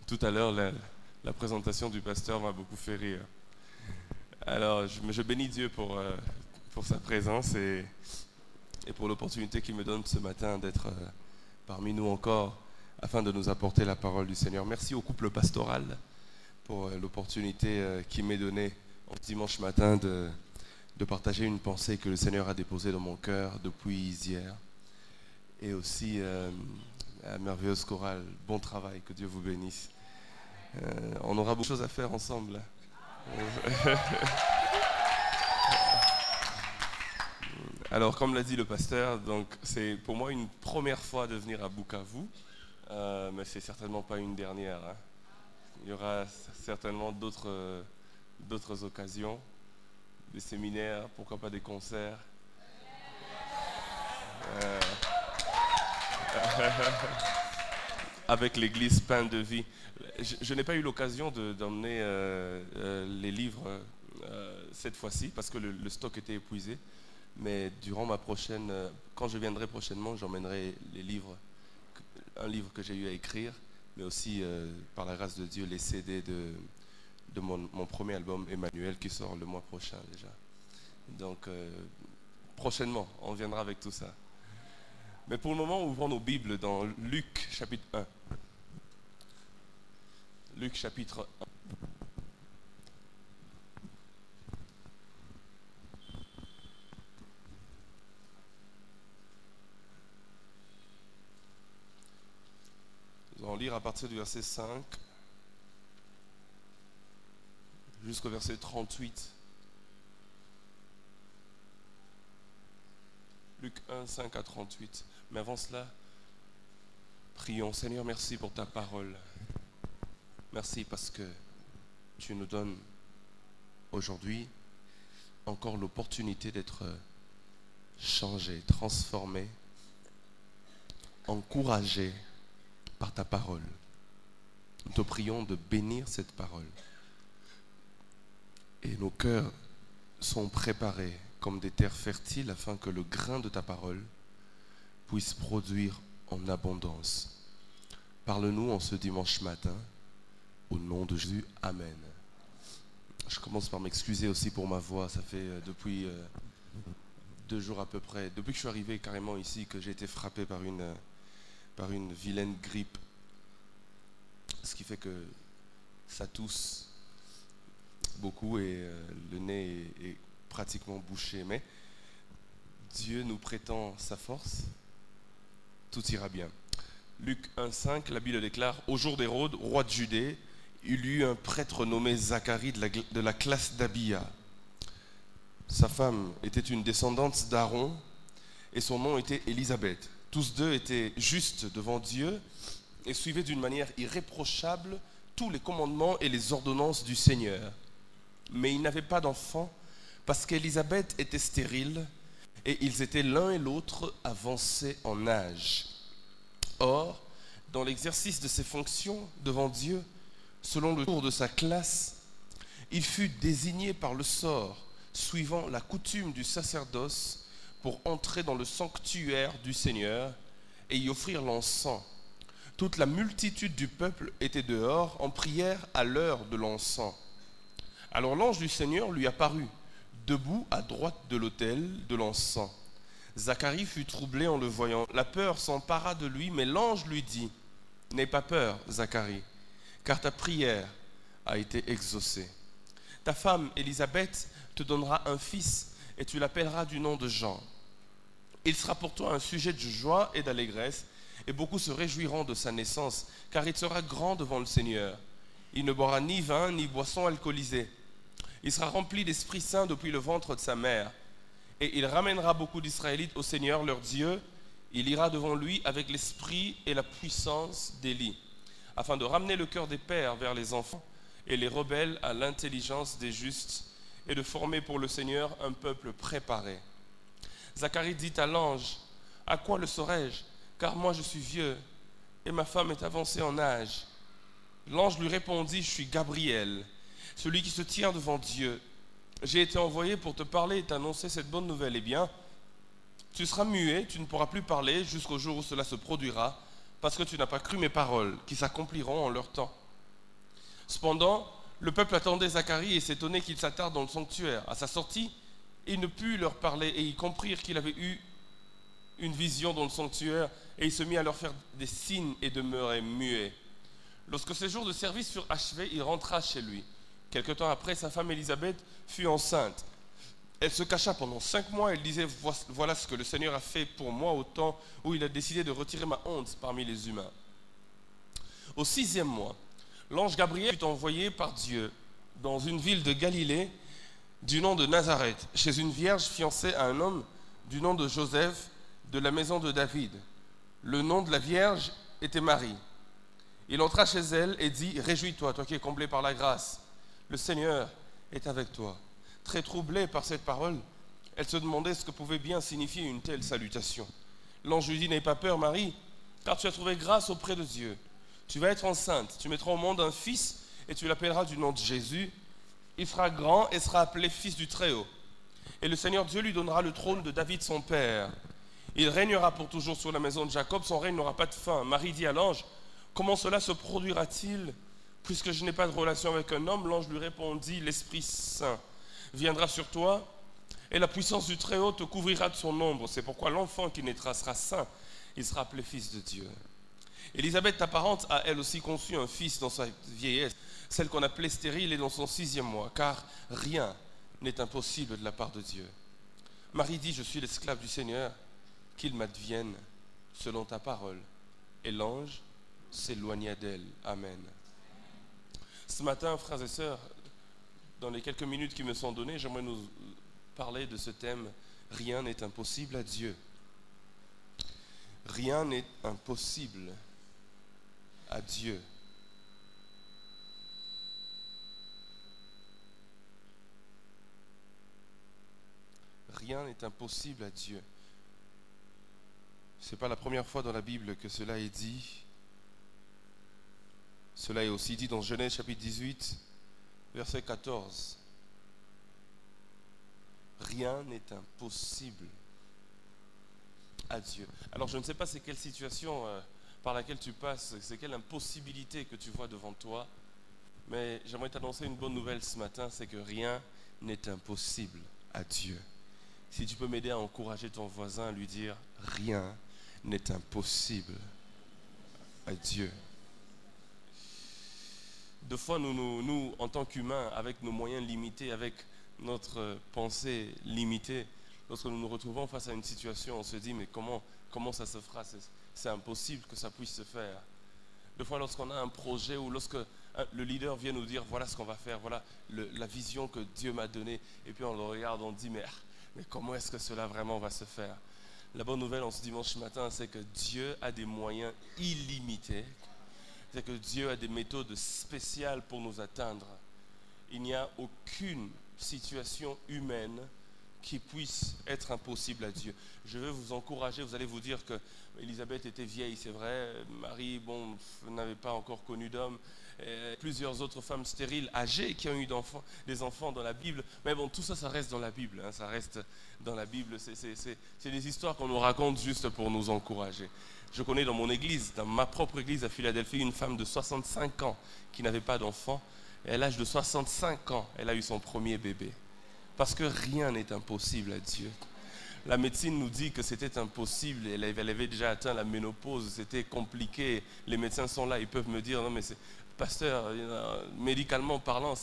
Tout à l'heure, la présentation du pasteur m'a beaucoup fait rire. Alors, je bénis Dieu pour sa présence et pour l'opportunité qu'il me donne ce matin d'être parmi nous encore afin de nous apporter la parole du Seigneur. Merci au couple pastoral pour l'opportunité qui m'est donnée en dimanche matin de partager une pensée que le Seigneur a déposée dans mon cœur depuis hier. Et aussi à la merveilleuse chorale, bon travail, que Dieu vous bénisse. On aura beaucoup de choses à faire ensemble. Alors, comme l'a dit le pasteur, donc c'est pour moi une première fois de venir à Bukavu, mais c'est certainement pas une dernière. Hein. Il y aura certainement d'autres occasions, des séminaires, pourquoi pas des concerts. Avec l'église Pain de Vie. Je n'ai pas eu l'occasion d'emmener les livres cette fois-ci parce que le stock était épuisé. Mais durant ma prochaine, quand je viendrai prochainement, j'emmènerai les livres, un livre que j'ai eu à écrire, mais aussi par la grâce de Dieu les CD de mon premier album Emmanuel qui sort le mois prochain déjà. Donc prochainement, on viendra avec tout ça. Mais pour le moment, ouvrons nos Bibles dans Luc chapitre 1. Luc chapitre 1. Nous allons lire à partir du verset 5 jusqu'au verset 38. Luc 1, 5 à 38. Mais avant cela, prions. Seigneur, merci pour ta parole. Merci parce que tu nous donnes aujourd'hui encore l'opportunité d'être changés, transformés, encouragés par ta parole. Nous te prions de bénir cette parole. Et nos cœurs sont préparés comme des terres fertiles afin que le grain de ta parole puisse produire en abondance. Parle-nous en ce dimanche matin, au nom de Jésus, Amen. Je commence par m'excuser aussi pour ma voix, ça fait depuis 2 jours à peu près, depuis que je suis arrivé carrément ici, que j'ai été frappé par une vilaine grippe, ce qui fait que ça tousse beaucoup et le nez est pratiquement bouché, mais Dieu nous prétend sa force, tout ira bien. Luc 1,5, la Bible déclare: au jour d'Hérode, roi de Judée, il y eut un prêtre nommé Zacharie de la classe d'Abia. Sa femme était une descendante d'Aaron et son nom était Élisabeth. Tous deux étaient justes devant Dieu et suivaient d'une manière irréprochable tous les commandements et les ordonnances du Seigneur. Mais ils n'avaient pas d'enfant parce qu'Élisabeth était stérile et ils étaient l'un et l'autre avancés en âge. Or, dans l'exercice de ses fonctions devant Dieu, selon le tour de sa classe, il fut désigné par le sort, suivant la coutume du sacerdoce, pour entrer dans le sanctuaire du Seigneur et y offrir l'encens. Toute la multitude du peuple était dehors en prière à l'heure de l'encens. Alors l'ange du Seigneur lui apparut, debout à droite de l'autel de l'encens. Zacharie fut troublé en le voyant. La peur s'empara de lui, mais l'ange lui dit: n'aie pas peur, Zacharie, car ta prière a été exaucée. Ta femme Élisabeth te donnera un fils et tu l'appelleras du nom de Jean. Il sera pour toi un sujet de joie et d'allégresse et beaucoup se réjouiront de sa naissance, car il sera grand devant le Seigneur. Il ne boira ni vin ni boisson alcoolisée. Il sera rempli d'Esprit Saint depuis le ventre de sa mère. Et il ramènera beaucoup d'Israélites au Seigneur leur Dieu. Il ira devant lui avec l'esprit et la puissance d'Élie, afin de ramener le cœur des pères vers les enfants et les rebelles à l'intelligence des justes, et de former pour le Seigneur un peuple préparé. Zacharie dit à l'ange: à quoi le saurai-je? Car moi je suis vieux et ma femme est avancée en âge. L'ange lui répondit: je suis Gabriel, celui qui se tient devant Dieu. J'ai été envoyé pour te parler et t'annoncer cette bonne nouvelle. Eh bien, tu seras muet, tu ne pourras plus parler jusqu'au jour où cela se produira, parce que tu n'as pas cru mes paroles, qui s'accompliront en leur temps. Cependant, le peuple attendait Zacharie et s'étonnait qu'il s'attarde dans le sanctuaire. À sa sortie, il ne put leur parler et ils comprirent qu'il avait eu une vision dans le sanctuaire et il se mit à leur faire des signes et demeurait muet. Lorsque ses jours de service furent achevés, il rentra chez lui. Quelque temps après, sa femme Élisabeth fut enceinte. Elle se cacha pendant 5 mois. Elle disait, voilà ce que le Seigneur a fait pour moi au temps où il a décidé de retirer ma honte parmi les humains. Au 6e mois, l'ange Gabriel fut envoyé par Dieu dans une ville de Galilée du nom de Nazareth, chez une vierge fiancée à un homme du nom de Joseph de la maison de David. Le nom de la vierge était Marie. Il entra chez elle et dit, réjouis-toi, toi qui es comblé par la grâce. Le Seigneur est avec toi. Très troublée par cette parole, elle se demandait ce que pouvait bien signifier une telle salutation. L'ange lui dit, n'aie pas peur Marie, car tu as trouvé grâce auprès de Dieu. Tu vas être enceinte, tu mettras au monde un fils et tu l'appelleras du nom de Jésus. Il sera grand et sera appelé fils du Très-Haut. Et le Seigneur Dieu lui donnera le trône de David son père. Il régnera pour toujours sur la maison de Jacob, son règne n'aura pas de fin. Marie dit à l'ange, comment cela se produira-t-il puisque je n'ai pas de relation avec un homme? L'ange lui répondit, l'Esprit Saint viendra sur toi et la puissance du Très-Haut te couvrira de son ombre. C'est pourquoi l'enfant qui naîtra sera saint, il sera appelé fils de Dieu. Élisabeth, ta parente, a elle aussi conçu un fils dans sa vieillesse, celle qu'on appelait stérile, est dans son 6e mois, car rien n'est impossible de la part de Dieu. Marie dit, je suis l'esclave du Seigneur, qu'il m'advienne selon ta parole. Et l'ange s'éloigna d'elle. Amen. Ce matin, frères et sœurs, dans les quelques minutes qui me sont données, j'aimerais nous parler de ce thème, rien n'est impossible à Dieu. Rien n'est impossible à Dieu. Rien n'est impossible à Dieu. Ce n'est pas la première fois dans la Bible que cela est dit. Cela est aussi dit dans Genèse chapitre 18, verset 14. Rien n'est impossible à Dieu. Alors je ne sais pas c'est quelle situation par laquelle tu passes, c'est quelle impossibilité que tu vois devant toi, mais j'aimerais t'annoncer une bonne nouvelle ce matin, c'est que rien n'est impossible à Dieu. Si tu peux m'aider à encourager ton voisin, à lui dire rien n'est impossible à Dieu. Deux fois, nous, en tant qu'humains, avec nos moyens limités, avec notre pensée limitée, lorsque nous nous retrouvons face à une situation, on se dit, mais comment ça se fera? C'est impossible que ça puisse se faire. Deux fois, lorsqu'on a un projet ou lorsque le leader vient nous dire, voilà ce qu'on va faire, voilà la vision que Dieu m'a donnée, et puis on le regarde, on dit, mais comment est-ce que cela vraiment va se faire? La bonne nouvelle en ce dimanche matin, c'est que Dieu a des moyens illimités. C'est que Dieu a des méthodes spéciales pour nous atteindre. Il n'y a aucune situation humaine qui puisse être impossible à Dieu. Je veux vous encourager, vous allez vous dire que Élisabeth était vieille, c'est vrai, Marie, n'avait pas encore connu d'homme, plusieurs autres femmes stériles, âgées, qui ont eu des enfants dans la Bible, mais tout ça, ça reste dans la Bible, ça reste dans la Bible, c'est des histoires qu'on nous raconte juste pour nous encourager. Je connais dans mon église, dans ma propre église à Philadelphie, une femme de 65 ans qui n'avait pas d'enfant, et à l'âge de 65 ans, elle a eu son premier bébé. Parce que rien n'est impossible à Dieu. La médecine nous dit que c'était impossible, elle avait déjà atteint la ménopause, c'était compliqué, les médecins sont là, ils peuvent me dire, non mais c'est, pasteur, médicalement parlant,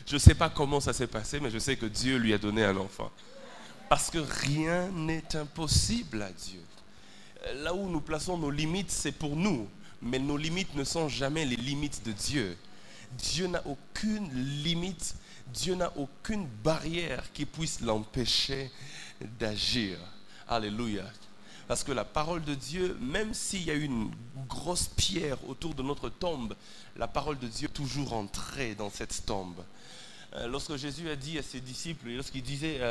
je ne sais pas comment ça s'est passé, mais je sais que Dieu lui a donné un enfant. Parce que rien n'est impossible à Dieu. Là où nous plaçons nos limites, c'est pour nous, mais nos limites ne sont jamais les limites de Dieu. Dieu n'a aucune limite, Dieu n'a aucune barrière qui puisse l'empêcher d'agir. Alléluia. Parce que la parole de Dieu, même s'il y a une grosse pierre autour de notre tombe, la parole de Dieu est toujours entrée dans cette tombe. Lorsque Jésus a dit à ses disciples, lorsqu'il disait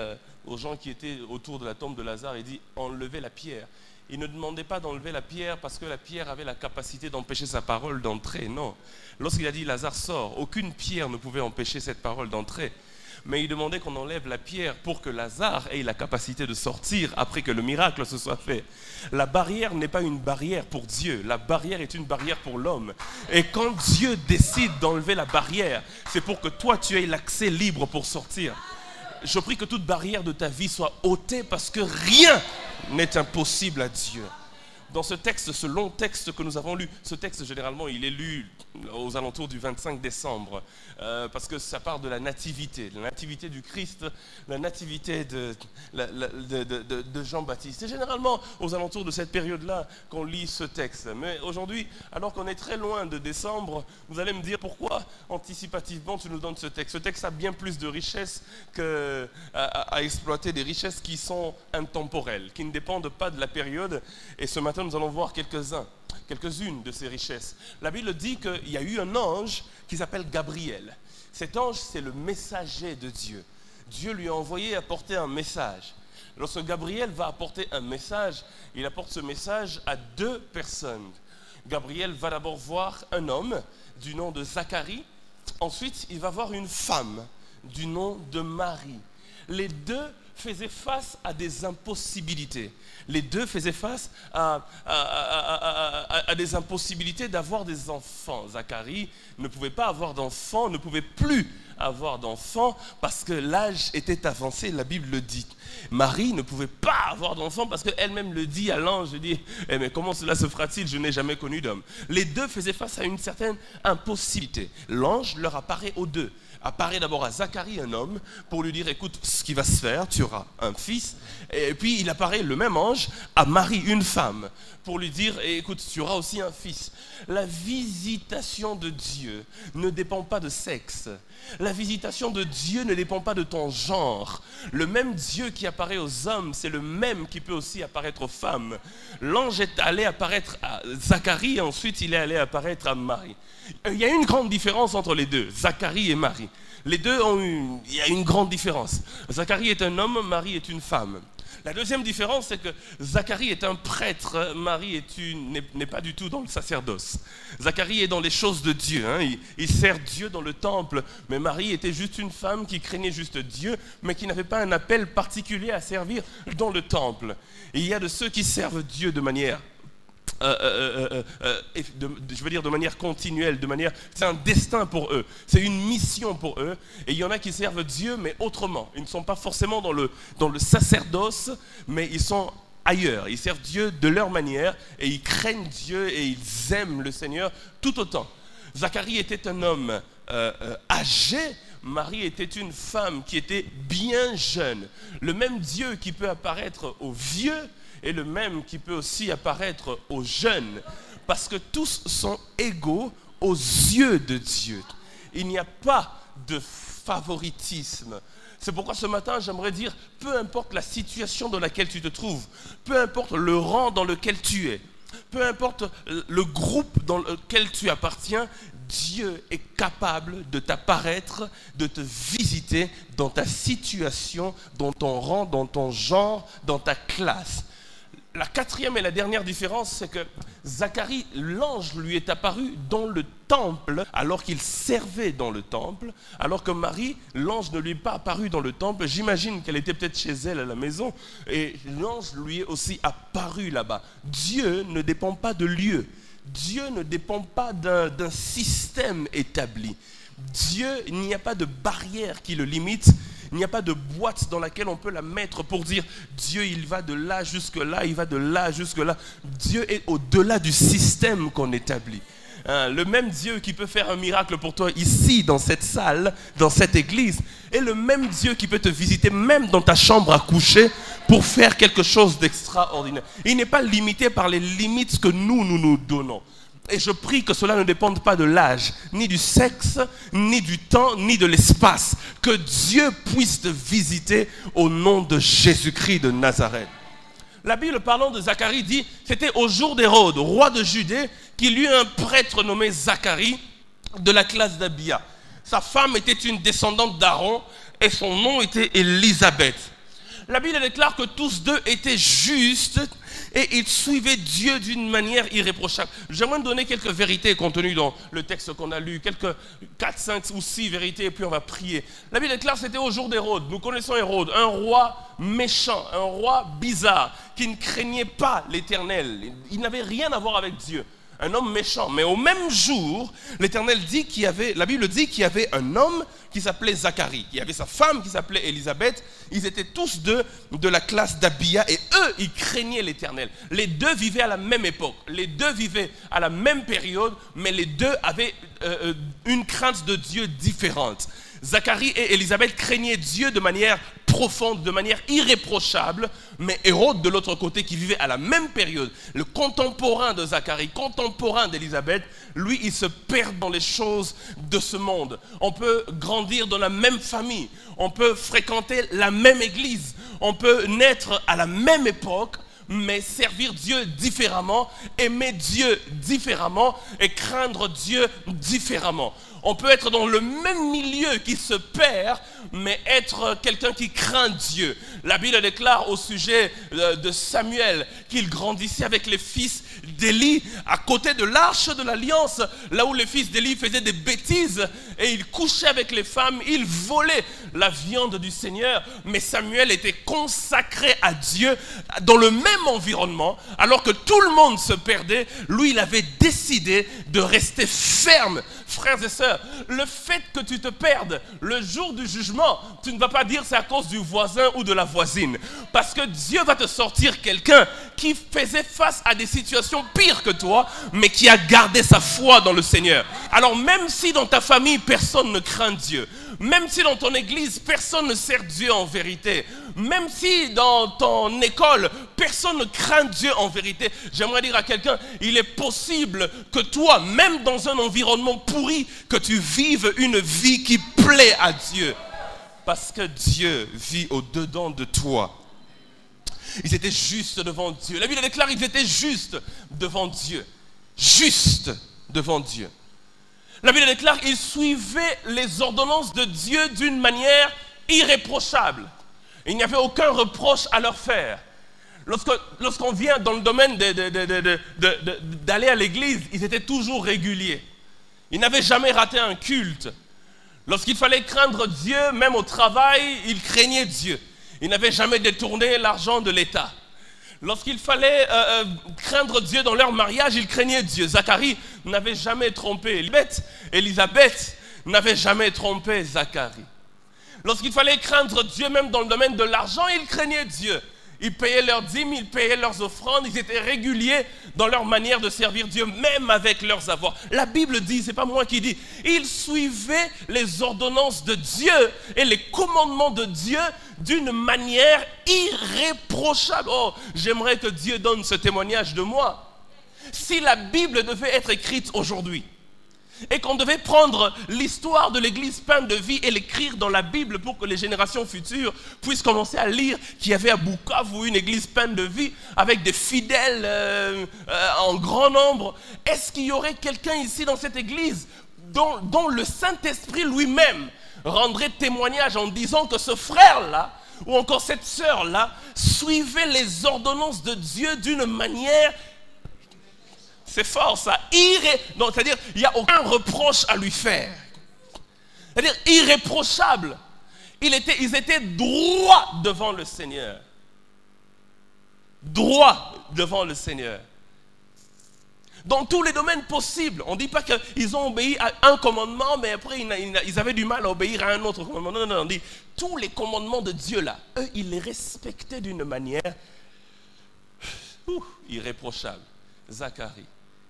aux gens qui étaient autour de la tombe de Lazare, il dit « enlevez la pierre ». Il ne demandait pas d'enlever la pierre parce que la pierre avait la capacité d'empêcher sa parole d'entrer. Non. Lorsqu'il a dit Lazare sort, aucune pierre ne pouvait empêcher cette parole d'entrer. mais il demandait qu'on enlève la pierre pour que Lazare ait la capacité de sortir après que le miracle se soit fait. La barrière n'est pas une barrière pour Dieu, la barrière est une barrière pour l'homme. Et quand Dieu décide d'enlever la barrière, c'est pour que toi tu aies l'accès libre pour sortir. Je prie que toute barrière de ta vie soit ôtée parce que rien n'est impossible à Dieu. Dans ce texte, ce long texte que nous avons lu, ce texte généralement il est lu aux alentours du 25 décembre parce que ça part de la nativité du Christ, la nativité de Jean-Baptiste. C'est généralement aux alentours de cette période-là qu'on lit ce texte. Mais aujourd'hui, alors qu'on est très loin de décembre, vous allez me dire pourquoi anticipativement tu nous donnes ce texte. Ce texte a bien plus de richesses à exploiter, des richesses qui sont intemporelles, qui ne dépendent pas de la période. Et ce matin, nous allons voir quelques-unes de ces richesses. La Bible dit qu'il y a eu un ange qui s'appelle Gabriel. Cet ange, c'est le messager de Dieu. Dieu lui a envoyé apporter un message. Lorsque Gabriel va apporter un message, il apporte ce message à 2 personnes. Gabriel va d'abord voir un homme du nom de Zacharie. Ensuite, il va voir une femme du nom de Marie. Les 2 faisaient face à des impossibilités. Les 2 faisaient face à des impossibilités d'avoir des enfants. Zacharie ne pouvait pas avoir d'enfants, ne pouvait plus avoir d'enfants parce que l'âge était avancé, la Bible le dit. Marie ne pouvait pas avoir d'enfants parce qu'elle-même le dit à l'ange, elle dit « mais comment cela se fera-t-il? Je n'ai jamais connu d'homme. » Les 2 faisaient face à une certaine impossibilité. L'ange leur apparaît aux 2. Apparaît d'abord à Zacharie, un homme, pour lui dire, écoute, ce qui va se faire, tu auras un fils. Et puis il apparaît le même ange à Marie, une femme, pour lui dire, écoute, tu auras aussi un fils. La visitation de Dieu ne dépend pas de sexe. La visitation de Dieu ne dépend pas de ton genre. Le même Dieu qui apparaît aux hommes, c'est le même qui peut aussi apparaître aux femmes. L'ange est allé apparaître à Zacharie, et ensuite il est allé apparaître à Marie. Il y a une grande différence entre les 2, Zacharie et Marie. Les 2 il y a une grande différence. Zacharie est un homme, Marie est une femme. La deuxième différence, c'est que Zacharie est un prêtre, Marie n'est pas du tout dans le sacerdoce. Zacharie est dans les choses de Dieu, il sert Dieu dans le temple, mais Marie était juste une femme qui craignait juste Dieu, mais qui n'avait pas un appel particulier à servir dans le temple. Et il y a de ceux qui servent Dieu de manière je veux dire de manière continuelle, c'est un destin pour eux, c'est une mission pour eux. Et il y en a qui servent Dieu mais autrement, ils ne sont pas forcément dans le sacerdoce, mais ils sont ailleurs, ils servent Dieu de leur manière et ils craignent Dieu et ils aiment le Seigneur tout autant. Zacharie était un homme âgé, Marie était une femme qui était bien jeune. Le même Dieu qui peut apparaître aux vieux est le même qui peut aussi apparaître aux jeunes, parce que tous sont égaux aux yeux de Dieu. Il n'y a pas de favoritisme. C'est pourquoi ce matin, j'aimerais dire, peu importe la situation dans laquelle tu te trouves, peu importe le rang dans lequel tu es, peu importe le groupe dans lequel tu appartiens, Dieu est capable de t'apparaître, de te visiter dans ta situation, dans ton rang, dans ton genre, dans ta classe. La 4e et la dernière différence, c'est que Zacharie, l'ange lui est apparu dans le temple alors qu'il servait dans le temple, alors que Marie, l'ange ne lui est pas apparu dans le temple. J'imagine qu'elle était peut-être chez elle à la maison et l'ange lui est aussi apparu là-bas. Dieu ne dépend pas de lieu. Dieu ne dépend pas d'un système établi. Dieu, il n'y a pas de barrière qui le limite. Il n'y a pas de boîte dans laquelle on peut la mettre pour dire Dieu il va de là jusque là, il va de là jusque là. Dieu est au-delà du système qu'on établit. Le même Dieu qui peut faire un miracle pour toi ici, dans cette salle, dans cette église, est le même Dieu qui peut te visiter même dans ta chambre à coucher pour faire quelque chose d'extraordinaire. Il n'est pas limité par les limites que nous donnons. Et je prie que cela ne dépende pas de l'âge, ni du sexe, ni du temps, ni de l'espace. Que Dieu puisse te visiter au nom de Jésus-Christ de Nazareth. La Bible parlant de Zacharie dit, c'était au jour d'Hérode, roi de Judée, qu'il eut un prêtre nommé Zacharie de la classe d'Abia. Sa femme était une descendante d'Aaron et son nom était Élisabeth. La Bible déclare que tous deux étaient justes et ils suivaient Dieu d'une manière irréprochable. J'aimerais donner quelques vérités contenues dans le texte qu'on a lu, quelques 4, 5 ou 6 vérités, et puis on va prier. La Bible déclare que c'était au jour d'Hérode. Nous connaissons Hérode, un roi méchant, un roi bizarre, qui ne craignait pas l'Éternel. Il n'avait rien à voir avec Dieu. Un homme méchant. Mais au même jour, l'Éternel dit qu'il y avait, la Bible dit qu'il y avait un homme qui s'appelait Zacharie, qui avait sa femme qui s'appelait Élisabeth. Ils étaient tous deux de la classe d'Abia et eux, ils craignaient l'Éternel. Les deux vivaient à la même époque, les deux vivaient à la même période, mais les deux avaient une crainte de Dieu différente. Zacharie et Élisabeth craignaient Dieu de manière profonde, de manière irréprochable, mais Hérode de l'autre côté qui vivait à la même période, le contemporain de Zacharie, contemporain d'Élisabeth, lui il se perd dans les choses de ce monde. On peut grandir dans la même famille, on peut fréquenter la même église, on peut naître à la même époque, mais servir Dieu différemment, aimer Dieu différemment et craindre Dieu différemment. On peut être dans le même milieu qui se perd, mais être quelqu'un qui craint Dieu. La Bible déclare au sujet de Samuel qu'il grandissait avec les fils d'Élie à côté de l'arche de l'alliance, là où les fils d'Élie faisaient des bêtises et ils couchaient avec les femmes, ils volaient la viande du Seigneur. Mais Samuel était consacré à Dieu dans le même environnement, alors que tout le monde se perdait. Lui, il avait décidé de rester ferme. Frères et sœurs, le fait que tu te perdes le jour du jugement, tu ne vas pas dire c'est à cause du voisin ou de la voisine. Parce que Dieu va te sortir quelqu'un qui faisait face à des situations pires que toi, mais qui a gardé sa foi dans le Seigneur. Alors même si dans ta famille, personne ne craint Dieu, même si dans ton église, personne ne sert Dieu en vérité, même si dans ton école, personne ne craint Dieu en vérité, j'aimerais dire à quelqu'un, il est possible que toi, même dans un environnement pourri, que tu vives une vie qui plaît à Dieu. Parce que Dieu vit au-dedans de toi. Ils étaient justes devant Dieu. La Bible déclare qu'ils étaient justes devant Dieu. Justes devant Dieu. La Bible déclare qu'ils suivaient les ordonnances de Dieu d'une manière irréprochable. Il n'y avait aucun reproche à leur faire. Lorsqu'on vient dans le domaine d'aller à l'église, ils étaient toujours réguliers. Ils n'avaient jamais raté un culte. Lorsqu'il fallait craindre Dieu, même au travail, ils craignaient Dieu. Ils n'avaient jamais détourné l'argent de l'État. Lorsqu'il fallait craindre Dieu dans leur mariage, ils craignaient Dieu. Zacharie n'avait jamais trompé Élisabeth n'avait jamais trompé Zacharie. Lorsqu'il fallait craindre Dieu, même dans le domaine de l'argent, ils craignaient Dieu. Ils payaient leurs dîmes, ils payaient leurs offrandes, ils étaient réguliers dans leur manière de servir Dieu, même avec leurs avoirs. La Bible dit, c'est pas moi qui dis, ils suivaient les ordonnances de Dieu et les commandements de Dieu d'une manière irréprochable. Oh, j'aimerais que Dieu donne ce témoignage de moi. Si la Bible devait être écrite aujourd'hui, et qu'on devait prendre l'histoire de l'église Pain de Vie et l'écrire dans la Bible pour que les générations futures puissent commencer à lire qu'il y avait à Bukavu une église Pain de Vie avec des fidèles en grand nombre, est-ce qu'il y aurait quelqu'un ici dans cette église dont le Saint-Esprit lui-même rendrait témoignage en disant que ce frère-là ou encore cette sœur-là suivait les ordonnances de Dieu d'une manière... C'est fort ça, c'est-à-dire il n'y a aucun reproche à lui faire. C'est-à-dire irréprochable. Ils étaient droits devant le Seigneur. Droits devant le Seigneur. Dans tous les domaines possibles. On ne dit pas qu'ils ont obéi à un commandement, mais après ils avaient du mal à obéir à un autre commandement. Non, non, non, on dit tous les commandements de Dieu là, eux, ils les respectaient d'une manière irréprochable. Zacharie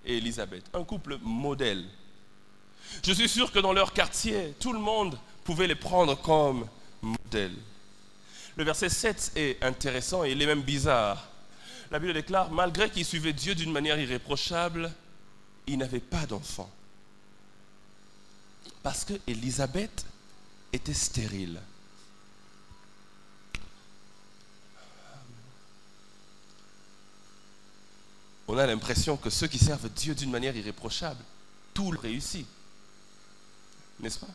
et Élisabeth, un couple modèle. Je suis sûr que dans leur quartier, tout le monde pouvait les prendre comme modèle. Le verset 7 est intéressant et il est même bizarre. La Bible déclare, malgré qu'ils suivaient Dieu d'une manière irréprochable, ils n'avaient pas d'enfant. Parce que Élisabeth était stérile. On a l'impression que ceux qui servent Dieu d'une manière irréprochable, tout le réussit. N'est-ce pas?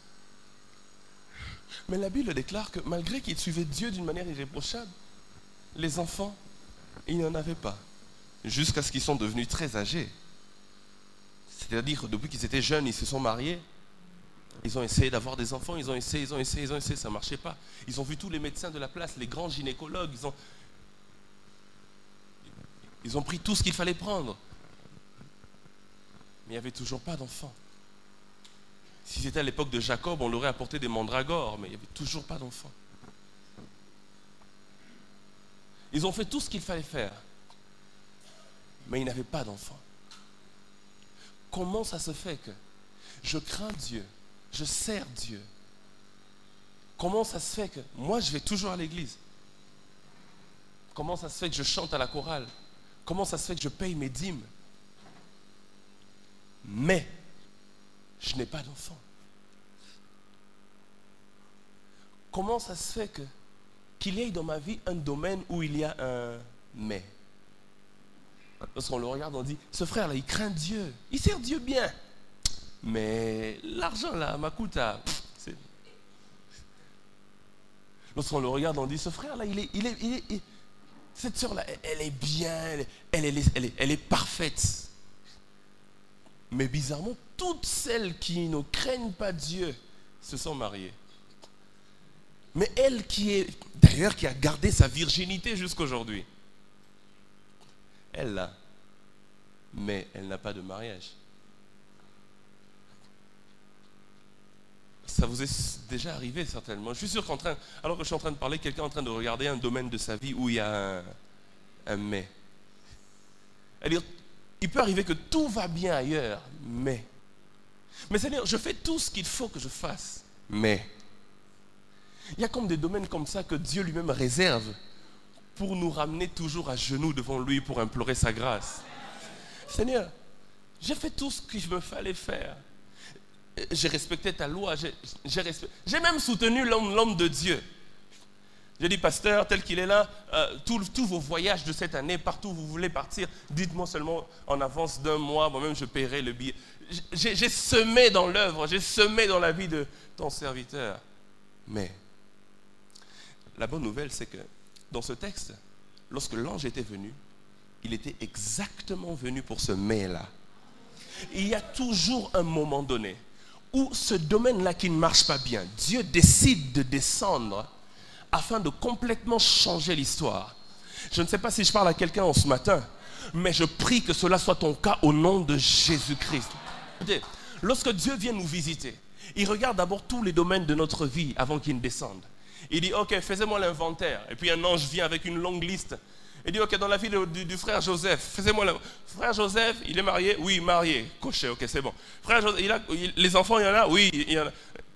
Mais la Bible déclare que malgré qu'ils suivaient Dieu d'une manière irréprochable, les enfants, ils n'en avaient pas. Jusqu'à ce qu'ils sont devenus très âgés. C'est-à-dire, depuis qu'ils étaient jeunes, ils se sont mariés. Ils ont essayé d'avoir des enfants, ils ont essayé, ça ne marchait pas. Ils ont vu tous les médecins de la place, les grands gynécologues, ils ont pris tout ce qu'il fallait prendre. Mais il n'y avait toujours pas d'enfants. Si c'était à l'époque de Jacob, on leur aurait apporté des mandragores, mais il n'y avait toujours pas d'enfants. Ils ont fait tout ce qu'il fallait faire, mais ils n'avaient pas d'enfants. Comment ça se fait que je crains Dieu, je sers Dieu? Comment ça se fait que moi je vais toujours à l'église? Comment ça se fait que je chante à la chorale? Comment ça se fait que je paye mes dîmes? Mais je n'ai pas d'enfant. Comment ça se fait qu'il y ait dans ma vie un domaine où il y a un mais? Lorsqu'on le regarde, on dit, ce frère-là, il craint Dieu, il sert Dieu bien. Mais l'argent là, Makuta, lorsqu'on le regarde, on dit, ce frère-là, cette sœur-là, elle est bien, elle est parfaite. Mais bizarrement, toutes celles qui ne craignent pas Dieu se sont mariées. Mais elle qui a gardé sa virginité jusqu'aujourd'hui, elle là, mais elle n'a pas de mariage. Ça vous est déjà arrivé certainement. Je suis sûr alors que je suis en train de parler, quelqu'un est en train de regarder un domaine de sa vie où il y a un mais. C'est-à-dire, il peut arriver que tout va bien ailleurs, mais c'est-à-dire, je fais tout ce qu'il faut que je fasse, mais il y a comme des domaines comme ça que Dieu lui-même réserve pour nous ramener toujours à genoux devant lui pour implorer sa grâce. Seigneur, j'ai fait tout ce qu'il me fallait faire. J'ai respecté ta loi, j'ai même soutenu l'homme de Dieu. J'ai dit, pasteur, tel qu'il est là, tous vos voyages de cette année, partout où vous voulez partir, dites-moi seulement en avance d'1 mois, moi-même je paierai le billet. J'ai semé dans l'œuvre, j'ai semé dans la vie de ton serviteur. Mais la bonne nouvelle, c'est que dans ce texte, lorsque l'ange était venu, il était exactement venu pour ce mais-là. Il y a toujours un moment donné où ce domaine-là qui ne marche pas bien, Dieu décide de descendre afin de complètement changer l'histoire. Je ne sais pas si je parle à quelqu'un en ce matin, mais je prie que cela soit ton cas au nom de Jésus-Christ. Lorsque Dieu vient nous visiter, il regarde d'abord tous les domaines de notre vie avant qu'il ne descende. Il dit, ok, faisez-moi l'inventaire. Et puis un ange vient avec une longue liste. Il dit, ok, dans la vie du frère Joseph, faisez-moi l'inventaire. Frère Joseph, il est marié? Oui, marié. Coché, ok, c'est bon. Frère Joseph, les enfants, il y en a? Oui, il y en a.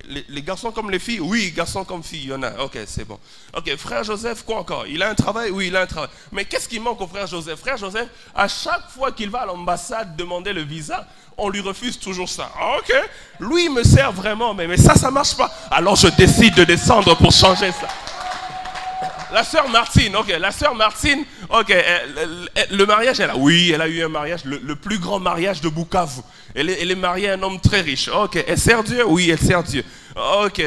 Les garçons comme les filles? Oui, garçons comme filles, il y en a. Ok, c'est bon. Ok, frère Joseph, quoi encore? Il a un travail? Oui, il a un travail. Mais qu'est-ce qui manque au frère Joseph? Frère Joseph, à chaque fois qu'il va à l'ambassade demander le visa, on lui refuse toujours ça. Ok, lui il me sert vraiment, mais ça ne marche pas. Alors je décide de descendre pour changer ça. La sœur Martine, ok, le mariage, oui, elle a eu un mariage, le plus grand mariage de Bukavu. Elle est mariée à un homme très riche. Ok, elle sert Dieu? Oui, elle sert Dieu. Ok,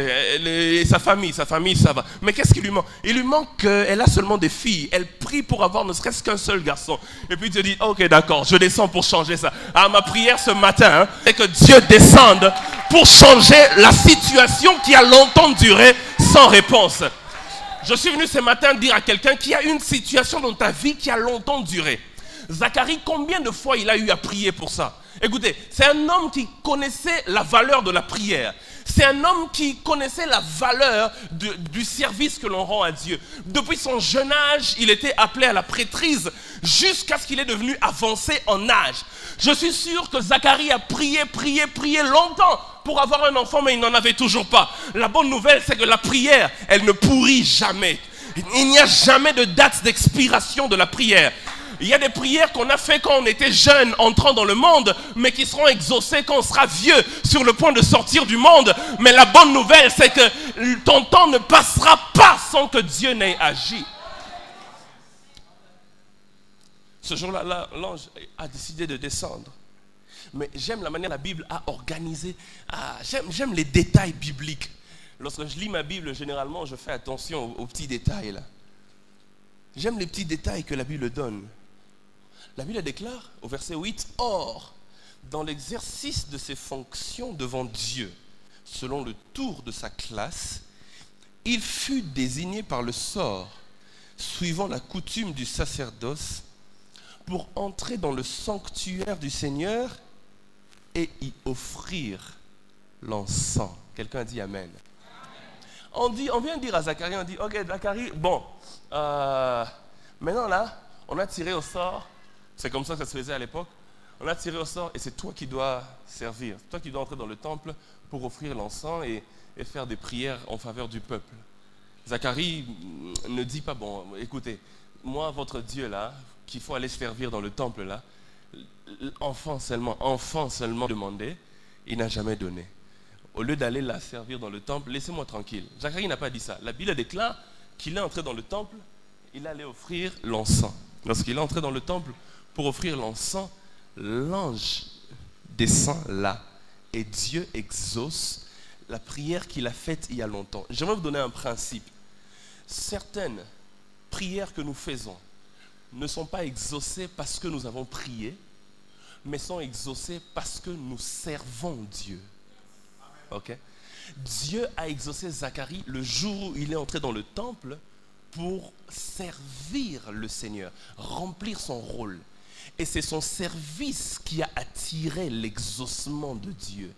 sa famille, ça va. Mais qu'est-ce qui lui manque? Il lui manque qu'elle a seulement des filles. Elle prie pour avoir ne serait-ce qu'un seul garçon. Et puis Dieu dit, ok, d'accord, je descends pour changer ça. Ah, ma prière ce matin, c'est que Dieu descende pour changer la situation qui a longtemps duré sans réponse. Je suis venu ce matin dire à quelqu'un qui a une situation dans ta vie qui a longtemps duré. Zacharie, combien de fois il a eu à prier pour ça? Écoutez, c'est un homme qui connaissait la valeur de la prière. C'est un homme qui connaissait la valeur du service que l'on rend à Dieu. Depuis son jeune âge, il était appelé à la prêtrise jusqu'à ce qu'il est devenu avancé en âge. Je suis sûr que Zacharie a prié longtemps pour avoir un enfant, mais il n'en avait toujours pas. La bonne nouvelle, c'est que la prière, elle ne pourrit jamais. Il n'y a jamais de date d'expiration de la prière. Il y a des prières qu'on a fait quand on était jeune, entrant dans le monde, mais qui seront exaucées quand on sera vieux, sur le point de sortir du monde. Mais la bonne nouvelle, c'est que ton temps ne passera pas sans que Dieu n'ait agi. Ce jour-là, l'ange a décidé de descendre. Mais j'aime la manière la Bible a organisé. J'aime les détails bibliques. Lorsque je lis ma Bible, généralement, je fais attention aux petits détails là. J'aime les petits détails que la Bible donne. La Bible déclare au verset 8, « Or, dans l'exercice de ses fonctions devant Dieu, selon le tour de sa classe, il fut désigné par le sort, suivant la coutume du sacerdoce, pour entrer dans le sanctuaire du Seigneur et y offrir l'encens. » Quelqu'un dit Amen. On vient de dire à Zacharie, on dit, ok Zacharie, bon, maintenant là, on a tiré au sort, c'est comme ça que ça se faisait à l'époque, on a tiré au sort et c'est toi qui dois servir, c'est toi qui dois entrer dans le temple pour offrir l'encens et faire des prières en faveur du peuple. Zacharie ne dit pas, bon, écoutez, moi, votre Dieu là, qu'il faut aller servir dans le temple là, enfant seulement demandé, il n'a jamais donné. Au lieu d'aller la servir dans le temple, laissez-moi tranquille. Zacharie n'a pas dit ça. La Bible déclare qu'il est entré dans le temple, il allait offrir l'encens. Lorsqu'il est entré dans le temple pour offrir l'encens, l'ange descend là et Dieu exauce la prière qu'il a faite il y a longtemps. J'aimerais vous donner un principe. Certaines prières que nous faisons ne sont pas exaucées parce que nous avons prié, mais sont exaucées parce que nous servons Dieu. Ok? Dieu a exaucé Zacharie le jour où il est entré dans le temple pour servir le Seigneur, remplir son rôle. Et c'est son service qui a attiré l'exaucement de Dieu.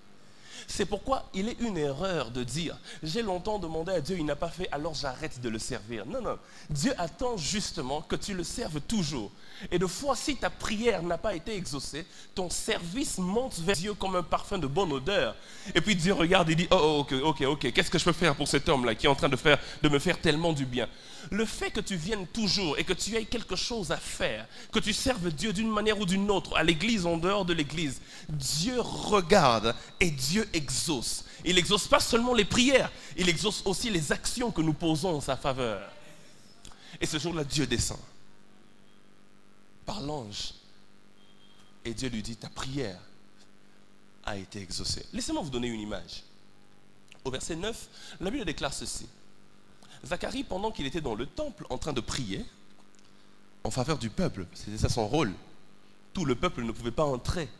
C'est pourquoi il est une erreur de dire « J'ai longtemps demandé à Dieu, il n'a pas fait, alors j'arrête de le servir. » Non, non. Dieu attend justement que tu le serves toujours. Et de fois, si ta prière n'a pas été exaucée, ton service monte vers Dieu comme un parfum de bonne odeur. Et puis Dieu regarde et dit « Oh, ok, qu'est-ce que je peux faire pour cet homme-là qui est en train de me faire tellement du bien ?» Le fait que tu viennes toujours et que tu aies quelque chose à faire, que tu serves Dieu d'une manière ou d'une autre, à l'église, en dehors de l'église, Dieu regarde et Dieu exauce. Il n'exauce pas seulement les prières, il exauce aussi les actions que nous posons en sa faveur. Et ce jour-là, Dieu descend par l'ange et Dieu lui dit, ta prière a été exaucée. Laissez-moi vous donner une image. Au verset 9, la Bible déclare ceci. Zacharie, pendant qu'il était dans le temple en train de prier en faveur du peuple, c'était ça son rôle. Tout le peuple ne pouvait pas entrer.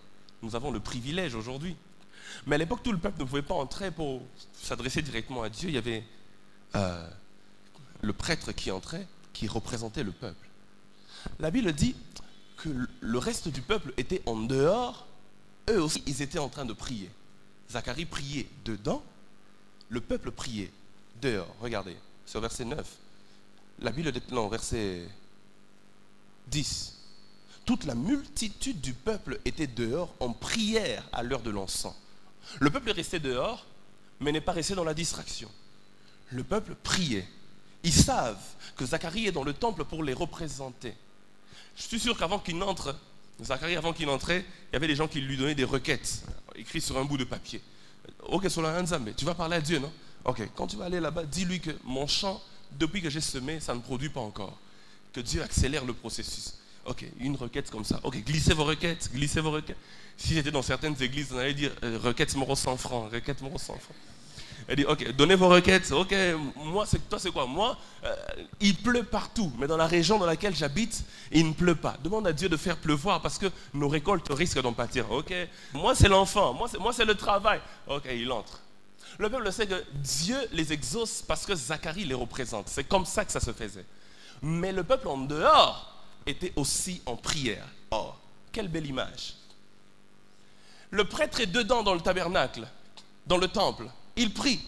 Nous avons le privilège aujourd'hui. Mais à l'époque, tout le peuple ne pouvait pas entrer pour s'adresser directement à Dieu. Il y avait le prêtre qui entrait, qui représentait le peuple. La Bible dit que le reste du peuple était en dehors. Eux aussi, ils étaient en train de prier. Zacharie priait dedans, le peuple priait dehors. Regardez, c'est au verset 9. La Bible dit, non, verset 10. Toute la multitude du peuple était dehors en prière à l'heure de l'encens. Le peuple est resté dehors, mais n'est pas resté dans la distraction. Le peuple priait. Ils savent que Zacharie est dans le temple pour les représenter. Je suis sûr qu'avant qu'il n'entre, Zacharie, avant qu'il entrait, il y avait des gens qui lui donnaient des requêtes, écrites sur un bout de papier. Ok, Sola Nzambe, tu vas parler à Dieu, non? Ok, quand tu vas aller là-bas, dis-lui que mon champ, depuis que j'ai semé, ça ne produit pas encore. Que Dieu accélère le processus. Ok, une requête comme ça. Ok, glissez vos requêtes. Si j'étais dans certaines églises, on allait dire requête m'euro 100 francs, requête m'euro 100 francs. Elle dit, ok, donnez vos requêtes. Ok, toi c'est quoi? Moi, il pleut partout, mais dans la région dans laquelle j'habite, il ne pleut pas. Demande à Dieu de faire pleuvoir parce que nos récoltes risquent d'en pâtir. Ok, moi c'est l'enfant, moi c'est le travail. Ok, il entre. Le peuple sait que Dieu les exauce parce que Zacharie les représente. C'est comme ça que ça se faisait. Mais le peuple en dehors était aussi en prière. Oh, quelle belle image. Le prêtre est dedans dans le tabernacle, dans le temple. Il prie.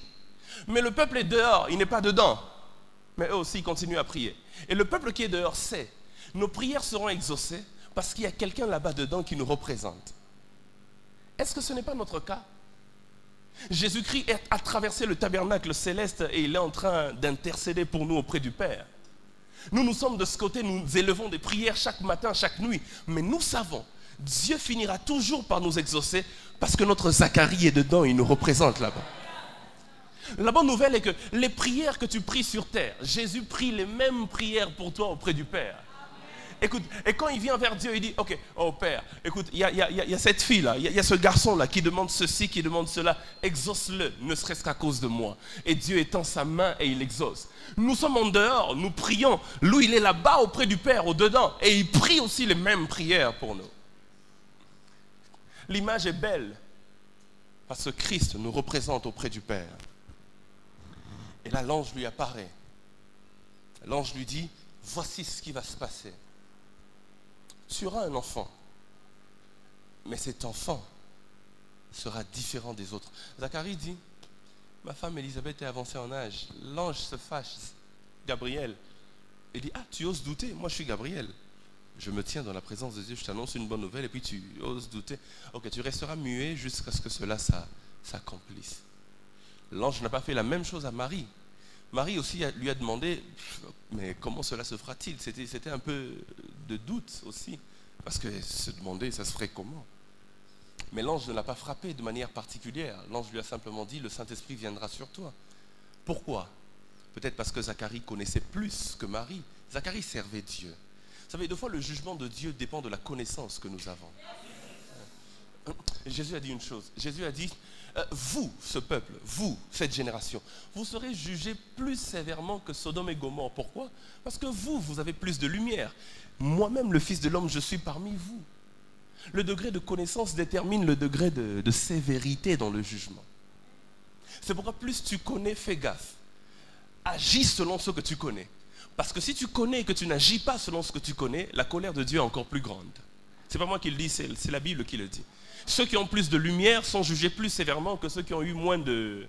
Mais le peuple est dehors, il n'est pas dedans. Mais eux aussi, ils continuent à prier. Et le peuple qui est dehors sait, nos prières seront exaucées parce qu'il y a quelqu'un là-bas dedans qui nous représente. Est-ce que ce n'est pas notre cas? Jésus-Christ a traversé le tabernacle céleste et il est en train d'intercéder pour nous auprès du Père. Nous sommes de ce côté, nous élevons des prières chaque matin, chaque nuit. Mais nous savons, Dieu finira toujours par nous exaucer parce que notre Zacharie est dedans, il nous représente là-bas. La bonne nouvelle est que les prières que tu pries sur terre, Jésus prie les mêmes prières pour toi auprès du Père. Écoute, et quand il vient vers Dieu, il dit, ok, oh Père, écoute, il y a cette fille-là, il y a ce garçon-là qui demande ceci, qui demande cela, exauce-le, ne serait-ce qu'à cause de moi. Et Dieu étend sa main et il exauce. Nous sommes en dehors, nous prions. Lui, il est là-bas auprès du Père, au-dedans, et il prie aussi les mêmes prières pour nous. L'image est belle, parce que Christ nous représente auprès du Père. Et là, l'ange lui apparaît. L'ange lui dit, voici ce qui va se passer. Tu auras un enfant, mais cet enfant sera différent des autres. Zacharie dit, ma femme Élisabeth est avancée en âge. L'ange se fâche, Gabriel. Il dit, ah, tu oses douter? Moi, je suis Gabriel. Je me tiens dans la présence de Dieu, je t'annonce une bonne nouvelle, et puis tu oses douter. Ok, tu resteras muet jusqu'à ce que cela s'accomplisse. L'ange n'a pas fait la même chose à Marie. Marie aussi lui a demandé, mais comment cela se fera-t-il? C'était un peu de doute aussi, parce qu'elle se demandait, ça se ferait comment? Mais l'ange ne l'a pas frappé de manière particulière. L'ange lui a simplement dit, le Saint-Esprit viendra sur toi. Pourquoi? Peut-être parce que Zacharie connaissait plus que Marie. Zacharie servait Dieu. Vous savez, des fois, le jugement de Dieu dépend de la connaissance que nous avons. Jésus a dit une chose. Jésus a dit, vous, ce peuple, vous, cette génération, vous serez jugés plus sévèrement que Sodome et Gomorrhe. Pourquoi? Parce que vous avez plus de lumière. Moi-même, le Fils de l'homme, je suis parmi vous. Le degré de connaissance détermine le degré de sévérité dans le jugement. C'est pourquoi plus tu connais, fais gaffe. Agis selon ce que tu connais. Parce que si tu connais et que tu n'agis pas selon ce que tu connais, la colère de Dieu est encore plus grande. Ce n'est pas moi qui le dis, c'est la Bible qui le dit. Ceux qui ont plus de lumière sont jugés plus sévèrement que ceux qui ont eu moins de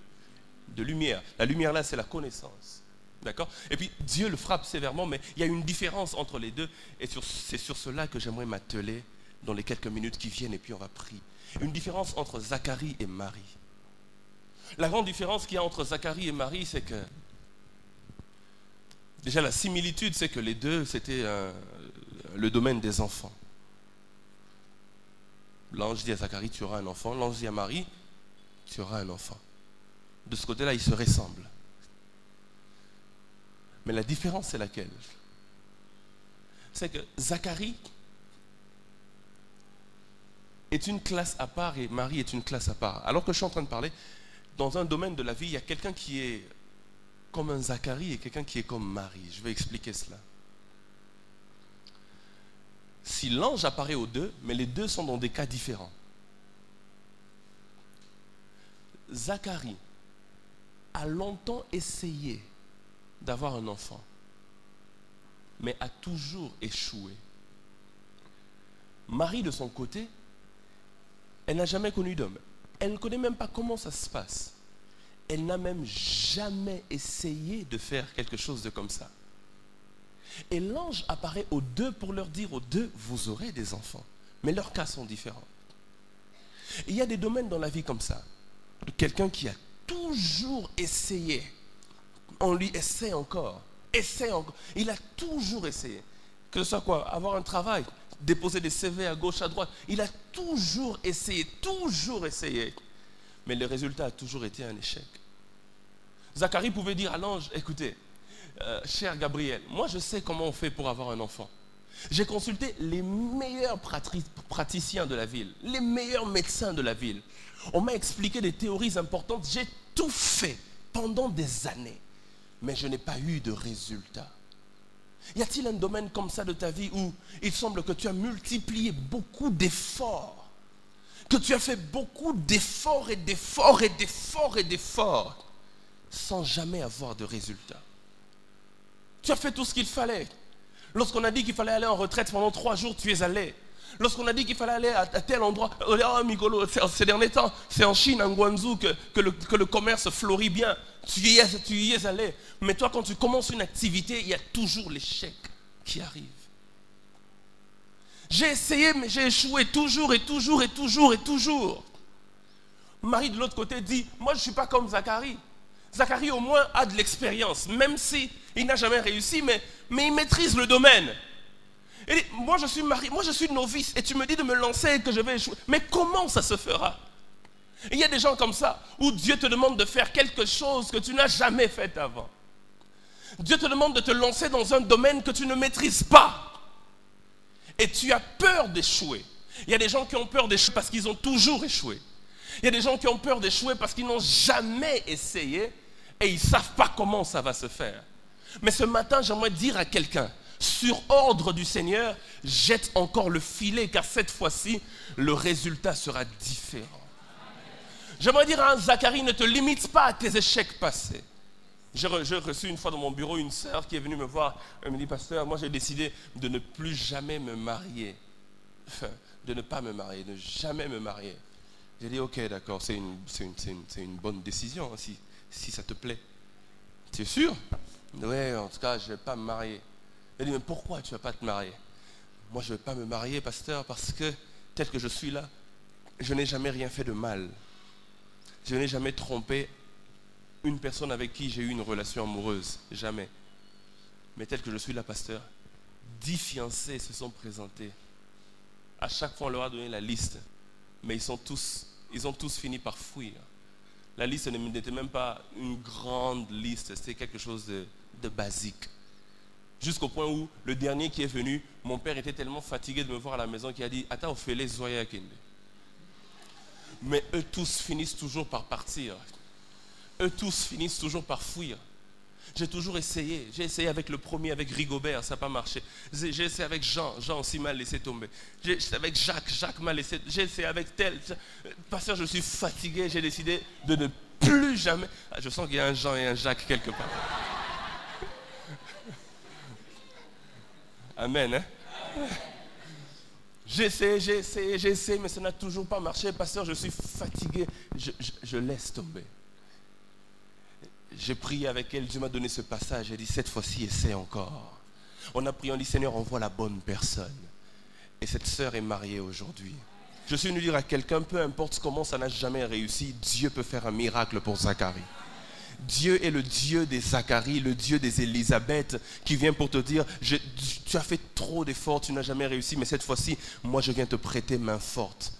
lumière. La lumière là, c'est la connaissance. D'accord? Et puis Dieu le frappe sévèrement, mais il y a une différence entre les deux. Et c'est sur cela que j'aimerais m'atteler dans les quelques minutes qui viennent, et puis on va prier. Une différence entre Zacharie et Marie. La grande différence qu'il y a entre Zacharie et Marie, c'est que déjà la similitude, c'est que les deux, c'était le domaine des enfants. L'ange dit à Zacharie, tu auras un enfant. L'ange dit à Marie, tu auras un enfant. De ce côté-là, ils se ressemblent. Mais la différence, c'est laquelle? C'est que Zacharie est une classe à part et Marie est une classe à part. Alors que je suis en train de parler, dans un domaine de la vie, il y a quelqu'un qui est comme un Zacharie et quelqu'un qui est comme Marie. Je vais expliquer cela. Si l'ange apparaît aux deux, mais les deux sont dans des cas différents. Zacharie a longtemps essayé d'avoir un enfant, mais a toujours échoué. Marie, de son côté, elle n'a jamais connu d'homme. Elle ne connaît même pas comment ça se passe. Elle n'a même jamais essayé de faire quelque chose de comme ça. Et l'ange apparaît aux deux pour leur dire aux deux, vous aurez des enfants. Mais leurs cas sont différents. Et il y a des domaines dans la vie comme ça. Quelqu'un qui a toujours essayé. On lui essaie encore. Il a toujours essayé. Que ce soit quoi? Avoir un travail, déposer des CV à gauche, à droite. Il a toujours essayé. Mais le résultat a toujours été un échec. Zacharie pouvait dire à l'ange, écoutez, cher Gabriel, moi je sais comment on fait pour avoir un enfant. J'ai consulté les meilleurs praticiens de la ville, les meilleurs médecins de la ville. On m'a expliqué des théories importantes, j'ai tout fait pendant des années, mais je n'ai pas eu de résultat. Y a-t-il un domaine comme ça de ta vie où il semble que tu as multiplié beaucoup d'efforts, que tu as fait beaucoup d'efforts sans jamais avoir de résultat? Tu as fait tout ce qu'il fallait. Lorsqu'on a dit qu'il fallait aller en retraite pendant 3 jours, tu es allé. Lorsqu'on a dit qu'il fallait aller à tel endroit, oh Migolo, ces derniers temps, c'est en Chine, en Guangzhou, que le commerce fleurit bien. Tu y es allé. Mais toi, quand tu commences une activité, il y a toujours l'échec qui arrive. J'ai essayé, mais j'ai échoué toujours. Marie, de l'autre côté, dit, moi, je ne suis pas comme Zacharie. Zacharie, au moins, a de l'expérience, même si il n'a jamais réussi, mais il maîtrise le domaine. Il dit, moi je suis marié, moi je suis novice, et tu me dis de me lancer et que je vais échouer. Mais comment ça se fera? Il y a des gens comme ça, où Dieu te demande de faire quelque chose que tu n'as jamais fait avant. Dieu te demande de te lancer dans un domaine que tu ne maîtrises pas. et tu as peur d'échouer. Il y a des gens qui ont peur d'échouer parce qu'ils ont toujours échoué. Il y a des gens qui ont peur d'échouer parce qu'ils n'ont jamais essayé et ils ne savent pas comment ça va se faire. Mais ce matin, j'aimerais dire à quelqu'un, sur ordre du Seigneur, jette encore le filet car cette fois-ci, le résultat sera différent. J'aimerais dire à Zacharie, ne te limite pas à tes échecs passés. J'ai reçu une fois dans mon bureau une sœur qui est venue me voir. Elle me dit, pasteur, moi j'ai décidé de ne plus jamais me marier. Enfin, de ne pas me marier, de jamais me marier. J'ai dit, ok, d'accord, c'est une bonne décision, hein, si ça te plaît. Tu es sûr? Oui, en tout cas, je ne vais pas me marier. Elle dit, mais pourquoi tu ne vas pas te marier? Moi, je ne vais pas me marier, pasteur, parce que tel que je suis là, je n'ai jamais rien fait de mal. Je n'ai jamais trompé une personne avec qui j'ai eu une relation amoureuse. Jamais. Mais tel que je suis là, pasteur, 10 fiancés se sont présentés. À chaque fois, on leur a donné la liste. Mais ils ont tous fini par fuir. La liste n'était même pas une grande liste, c'était quelque chose de basique. Jusqu'au point où le dernier qui est venu, mon père était tellement fatigué de me voir à la maison qu'il a dit « Attends, fais-les zoya kende ». Mais eux tous finissent toujours par partir. Eux tous finissent toujours par fuir. J'ai toujours essayé. J'ai essayé avec le premier, avec Rigobert, ça n'a pas marché. J'ai essayé avec Jean aussi m'a laissé tomber. J'ai essayé avec Jacques m'a laissé. J'ai essayé avec tel. Pasteur, je suis fatigué, j'ai décidé de ne plus jamais. Ah, je sens qu'il y a un Jean et un Jacques quelque part. Amen, hein? J'ai essayé, mais ça n'a toujours pas marché. Pasteur, je suis fatigué, je laisse tomber. J'ai prié avec elle, Dieu m'a donné ce passage, j'ai dit cette fois-ci essaie encore. On a prié, on dit Seigneur envoie la bonne personne. Et cette sœur est mariée aujourd'hui. Je suis venu dire à quelqu'un, peu importe comment ça n'a jamais réussi, Dieu peut faire un miracle pour Zacharie. Dieu est le Dieu des Zacharie, le Dieu des Élisabeth qui vient pour te dire tu as fait trop d'efforts, tu n'as jamais réussi, mais cette fois-ci, moi je viens te prêter main forte.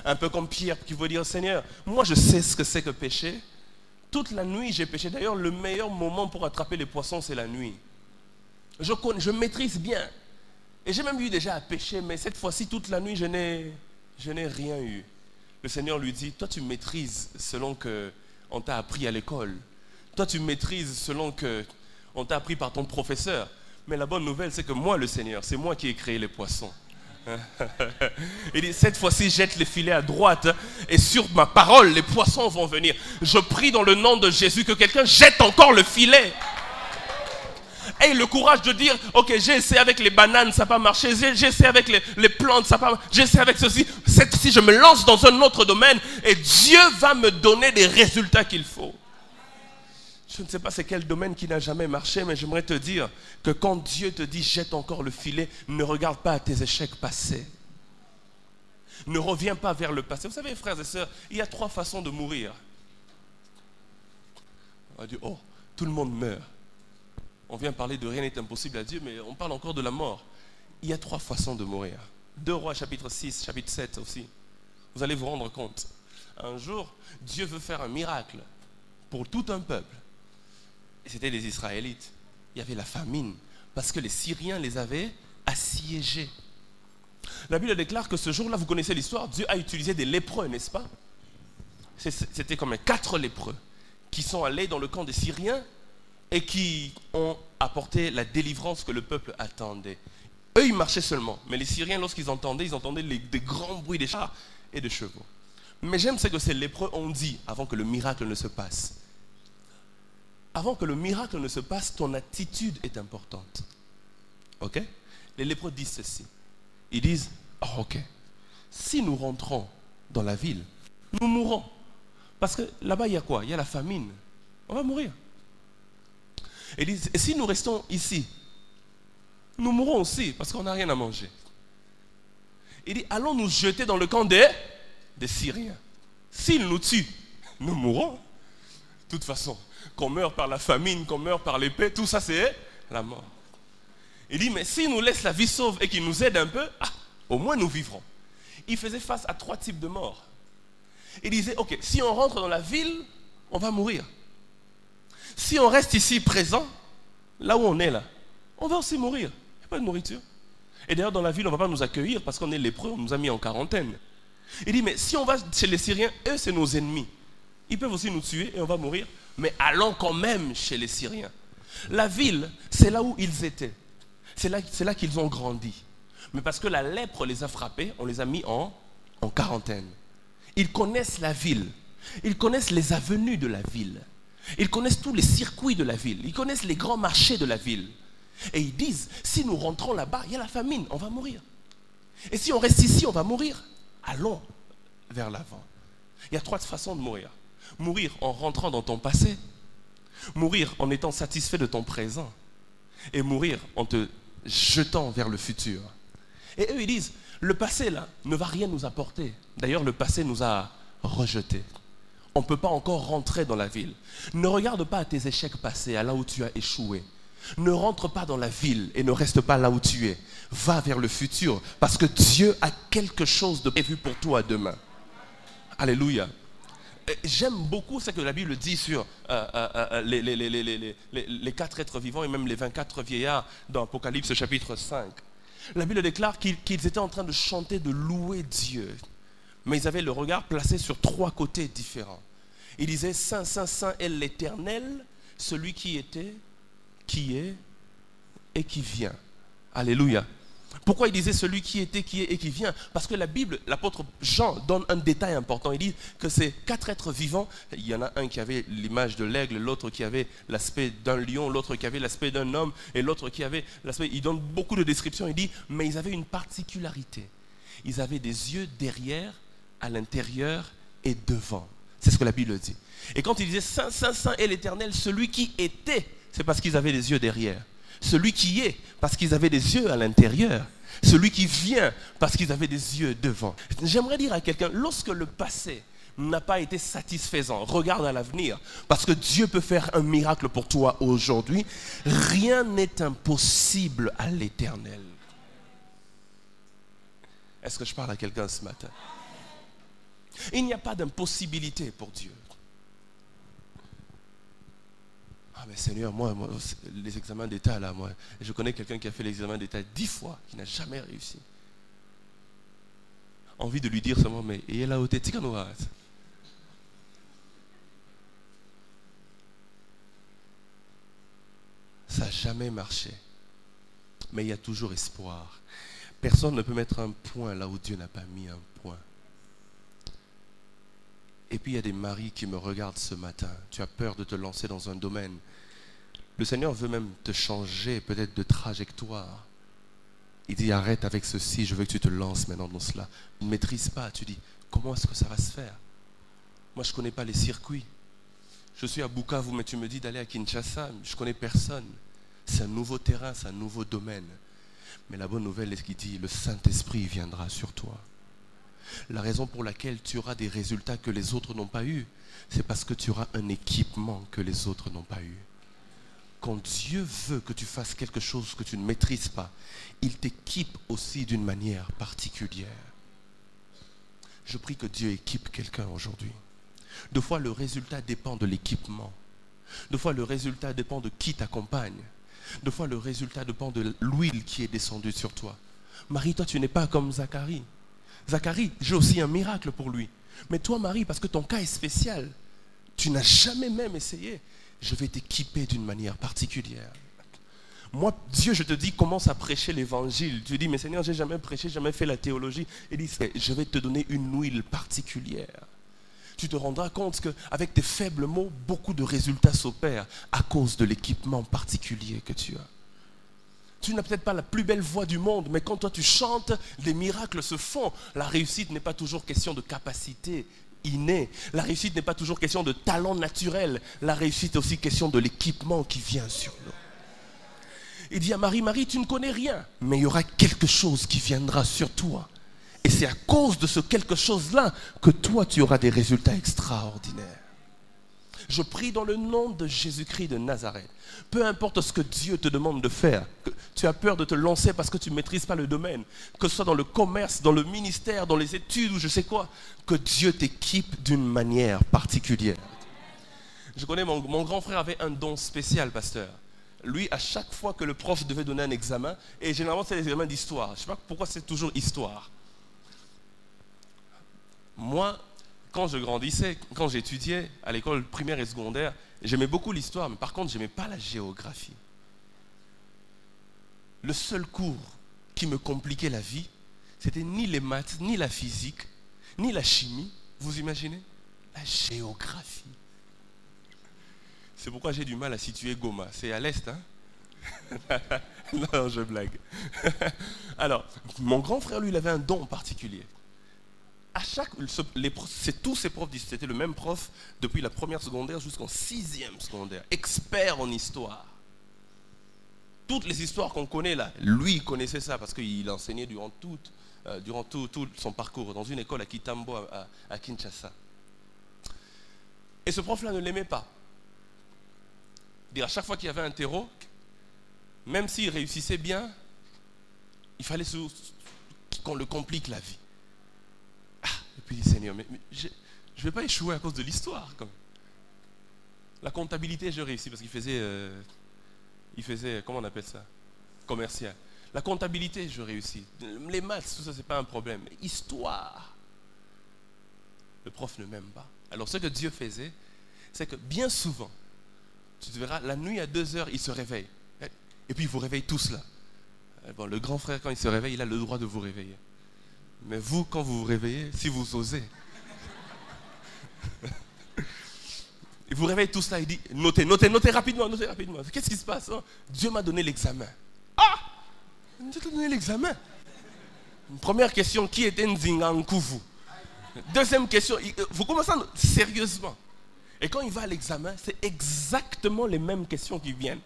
Un peu comme Pierre qui veut dire Seigneur, moi je sais ce que c'est que pécher. Toute la nuit, j'ai pêché. D'ailleurs, le meilleur moment pour attraper les poissons, c'est la nuit. Je maîtrise bien. Et j'ai même eu déjà à pêcher, mais cette fois-ci, toute la nuit, je n'ai rien eu. Le Seigneur lui dit, toi, tu maîtrises selon qu'on t'a appris à l'école. Toi, tu maîtrises selon qu'on t'a appris par ton professeur. Mais la bonne nouvelle, c'est que moi, le Seigneur, c'est moi qui ai créé les poissons. Il dit cette fois-ci jette les filets à droite et sur ma parole les poissons vont venir. Je prie dans le nom de Jésus que quelqu'un jette encore le filet. Aie le courage de dire ok, j'ai essayé avec les bananes, ça n'a pas marché, j'ai essayé avec les plantes, ça n'a pas marché, j'ai essayé avec ceci, cette fois-ci je me lance dans un autre domaine et Dieu va me donner des résultats qu'il faut. Je ne sais pas c'est quel domaine qui n'a jamais marché, mais j'aimerais te dire que quand Dieu te dit jette encore le filet, ne regarde pas à tes échecs passés. Ne reviens pas vers le passé. Vous savez, frères et sœurs, il y a 3 façons de mourir. On va dire, oh, tout le monde meurt. On vient parler de rien n'est impossible à Dieu, mais on parle encore de la mort. Il y a 3 façons de mourir. 2 Rois, chapitre 6, chapitre 7 aussi. Vous allez vous rendre compte. Un jour, Dieu veut faire un miracle pour tout un peuple. Et c'était les Israélites. Il y avait la famine parce que les Syriens les avaient assiégés. La Bible déclare que ce jour-là, vous connaissez l'histoire, Dieu a utilisé des lépreux, n'est-ce pas? C'était comme 4 lépreux qui sont allés dans le camp des Syriens et qui ont apporté la délivrance que le peuple attendait. Eux, ils marchaient seulement. Mais les Syriens, lorsqu'ils entendaient, des grands bruits des chars et des chevaux. Mais j'aime ce que ces lépreux ont dit avant que le miracle ne se passe. Avant que le miracle ne se passe, ton attitude est importante. Ok? Les lépreux disent ceci. Ils disent, oh, ok, si nous rentrons dans la ville, nous mourrons. Parce que là-bas, il y a quoi? Il y a la famine. On va mourir. Et ils disent, et si nous restons ici, nous mourrons aussi, parce qu'on n'a rien à manger. Il dit, allons nous jeter dans le camp des Syriens. S'ils nous tuent, nous mourrons. De toute façon, qu'on meurt par la famine, qu'on meurt par l'épée, tout ça c'est la mort. Il dit, mais s'ils nous laissent la vie sauve et qu'ils nous aident un peu, au moins nous vivrons. Il faisait face à 3 types de morts. Il disait, ok, si on rentre dans la ville, on va mourir. Si on reste ici présent, là où on est là, on va aussi mourir. Il n'y a pas de nourriture. Et d'ailleurs, dans la ville, on ne va pas nous accueillir parce qu'on est lépreux, on nous a mis en quarantaine. Il dit, mais si on va chez les Syriens, eux, c'est nos ennemis. Ils peuvent aussi nous tuer et on va mourir. Mais allons quand même chez les Syriens. La ville, c'est là où ils étaient. C'est là qu'ils ont grandi. Mais parce que la lèpre les a frappés, on les a mis en quarantaine. Ils connaissent la ville. Ils connaissent les avenues de la ville. Ils connaissent tous les circuits de la ville. Ils connaissent les grands marchés de la ville. Et ils disent, si nous rentrons là-bas, il y a la famine, on va mourir. Et si on reste ici, on va mourir. Allons vers l'avant. Il y a 3 façons de mourir. Mourir en rentrant dans ton passé. Mourir en étant satisfait de ton présent. Et mourir en te jetant vers le futur. Et eux, ils disent, le passé là ne va rien nous apporter. D'ailleurs, le passé nous a rejetés. On ne peut pas encore rentrer dans la ville. Ne regarde pas à tes échecs passés, à là où tu as échoué. Ne rentre pas dans la ville et ne reste pas là où tu es. Va vers le futur parce que Dieu a quelque chose de prévu pour toi demain. Alléluia. J'aime beaucoup ce que la Bible dit sur les 4 êtres vivants et même les 24 vieillards dans Apocalypse chapitre 5. La Bible déclare qu'ils étaient en train de chanter, de louer Dieu. Mais ils avaient le regard placé sur 3 côtés différents. Ils disaient, Saint, Saint, Saint est l'Éternel, celui qui était, qui est et qui vient. Alléluia. Pourquoi il disait celui qui était, qui est et qui vient? Parce que la Bible, l'apôtre Jean donne un détail important. Il dit que ces 4 êtres vivants, il y en a un qui avait l'image de l'aigle, l'autre qui avait l'aspect d'un lion, l'autre qui avait l'aspect d'un homme et l'autre qui avait l'aspect... Il donne beaucoup de descriptions. Il dit, mais ils avaient une particularité. Ils avaient des yeux derrière, à l'intérieur et devant. C'est ce que la Bible dit. Et quand il disait Saint, Saint, Saint est l'Éternel, celui qui était, c'est parce qu'ils avaient les yeux derrière. Celui qui est, parce qu'ils avaient des yeux à l'intérieur. Celui qui vient, parce qu'ils avaient des yeux devant. J'aimerais dire à quelqu'un, lorsque le passé n'a pas été satisfaisant, regarde à l'avenir, parce que Dieu peut faire un miracle pour toi aujourd'hui. Rien n'est impossible à l'Éternel. Est-ce que je parle à quelqu'un ce matin? Il n'y a pas d'impossibilité pour Dieu. Ah mais Seigneur, moi, les examens d'État là, moi, je connais quelqu'un qui a fait l'examen d'État 10 fois, qui n'a jamais réussi. Envie de lui dire seulement, mais il est là où tu es, ça n'a jamais marché. Mais il y a toujours espoir. Personne ne peut mettre un point là où Dieu n'a pas mis un point. Et puis il y a des maris qui me regardent ce matin. Tu as peur de te lancer dans un domaine. Le Seigneur veut même te changer peut-être de trajectoire. Il dit arrête avec ceci, je veux que tu te lances maintenant dans cela. Tu ne maîtrises pas, tu dis comment est-ce que ça va se faire? Moi je ne connais pas les circuits. Je suis à Bukavu mais tu me dis d'aller à Kinshasa, je ne connais personne. C'est un nouveau terrain, c'est un nouveau domaine. Mais la bonne nouvelle est qu'il dit le Saint-Esprit viendra sur toi. La raison pour laquelle tu auras des résultats que les autres n'ont pas eu, c'est parce que tu auras un équipement que les autres n'ont pas eu. Quand Dieu veut que tu fasses quelque chose que tu ne maîtrises pas, il t'équipe aussi d'une manière particulière. Je prie que Dieu équipe quelqu'un aujourd'hui. Des fois, le résultat dépend de l'équipement. Des fois, le résultat dépend de qui t'accompagne. Des fois, le résultat dépend de l'huile qui est descendue sur toi. Marie, toi, tu n'es pas comme Zacharie. Zacharie, j'ai aussi un miracle pour lui. Mais toi, Marie, parce que ton cas est spécial, tu n'as jamais même essayé. Je vais t'équiper d'une manière particulière. Moi, Dieu, je te dis, commence à prêcher l'évangile. Tu dis, mais Seigneur, j'ai jamais prêché, jamais fait la théologie. Il dit, je vais te donner une huile particulière. Tu te rendras compte qu'avec tes faibles mots, beaucoup de résultats s'opèrent à cause de l'équipement particulier que tu as. Tu n'as peut-être pas la plus belle voix du monde, mais quand toi tu chantes, des miracles se font. La réussite n'est pas toujours question de capacité innée. La réussite n'est pas toujours question de talent naturel. La réussite est aussi question de l'équipement qui vient sur nous. Il dit à Marie, Marie, tu ne connais rien, mais il y aura quelque chose qui viendra sur toi. Et c'est à cause de ce quelque chose-là que toi tu auras des résultats extraordinaires. Je prie dans le nom de Jésus-Christ de Nazareth. Peu importe ce que Dieu te demande de faire, que tu as peur de te lancer parce que tu ne maîtrises pas le domaine, que ce soit dans le commerce, dans le ministère, dans les études ou je sais quoi, que Dieu t'équipe d'une manière particulière. Je connais mon grand frère avait un don spécial, pasteur. lui, à chaque fois que le prof devait donner un examen, et généralement c'est les examens d'histoire. Je ne sais pas pourquoi c'est toujours histoire. Moi, quand je grandissais, quand j'étudiais à l'école primaire et secondaire, j'aimais beaucoup l'histoire, mais par contre, je n'aimais pas la géographie. Le seul cours qui me compliquait la vie, c'était ni les maths, ni la physique, ni la chimie. Vous imaginez? La géographie. C'est pourquoi j'ai du mal à situer Goma. C'est à l'est, hein? Non, je blague. Alors, mon grand frère, lui, il avait un don particulier. À chaque, tous ses profs, c'était le même prof depuis la première secondaire jusqu'en 6e secondaire. Expert en histoire. Toutes les histoires qu'on connaît là, lui, il connaissait ça parce qu'il enseignait durant tout son parcours dans une école à Kitambo, à Kinshasa. Et ce prof-là ne l'aimait pas. À chaque fois qu'il y avait un terreau, même s'il réussissait bien, il fallait qu'on le complique la vie. Et puis il dit, Seigneur, mais je ne vais pas échouer à cause de l'histoire. La comptabilité, je réussis parce qu'il faisait, comment on appelle ça? Commercial. La comptabilité, je réussis. Les maths, tout ça, ce n'est pas un problème. Mais histoire, le prof ne m'aime pas. Alors ce que Dieu faisait, c'est que bien souvent, tu te verras, la nuit à 2h, il se réveille. Et puis il vous réveille tous là. Bon, le grand frère, quand il se réveille, il a le droit de vous réveiller. Mais vous, quand vous vous réveillez, si vous osez, il vous réveille tous là, il dit, notez rapidement, notez rapidement. Qu'est-ce qui se passe? Dieu m'a donné l'examen. Ah! Dieu t'a donné l'examen. Première question, qui était Nzingankuvu? Deuxième question, vous commencez sérieusement. Et quand il va à l'examen, c'est exactement les mêmes questions qui viennent.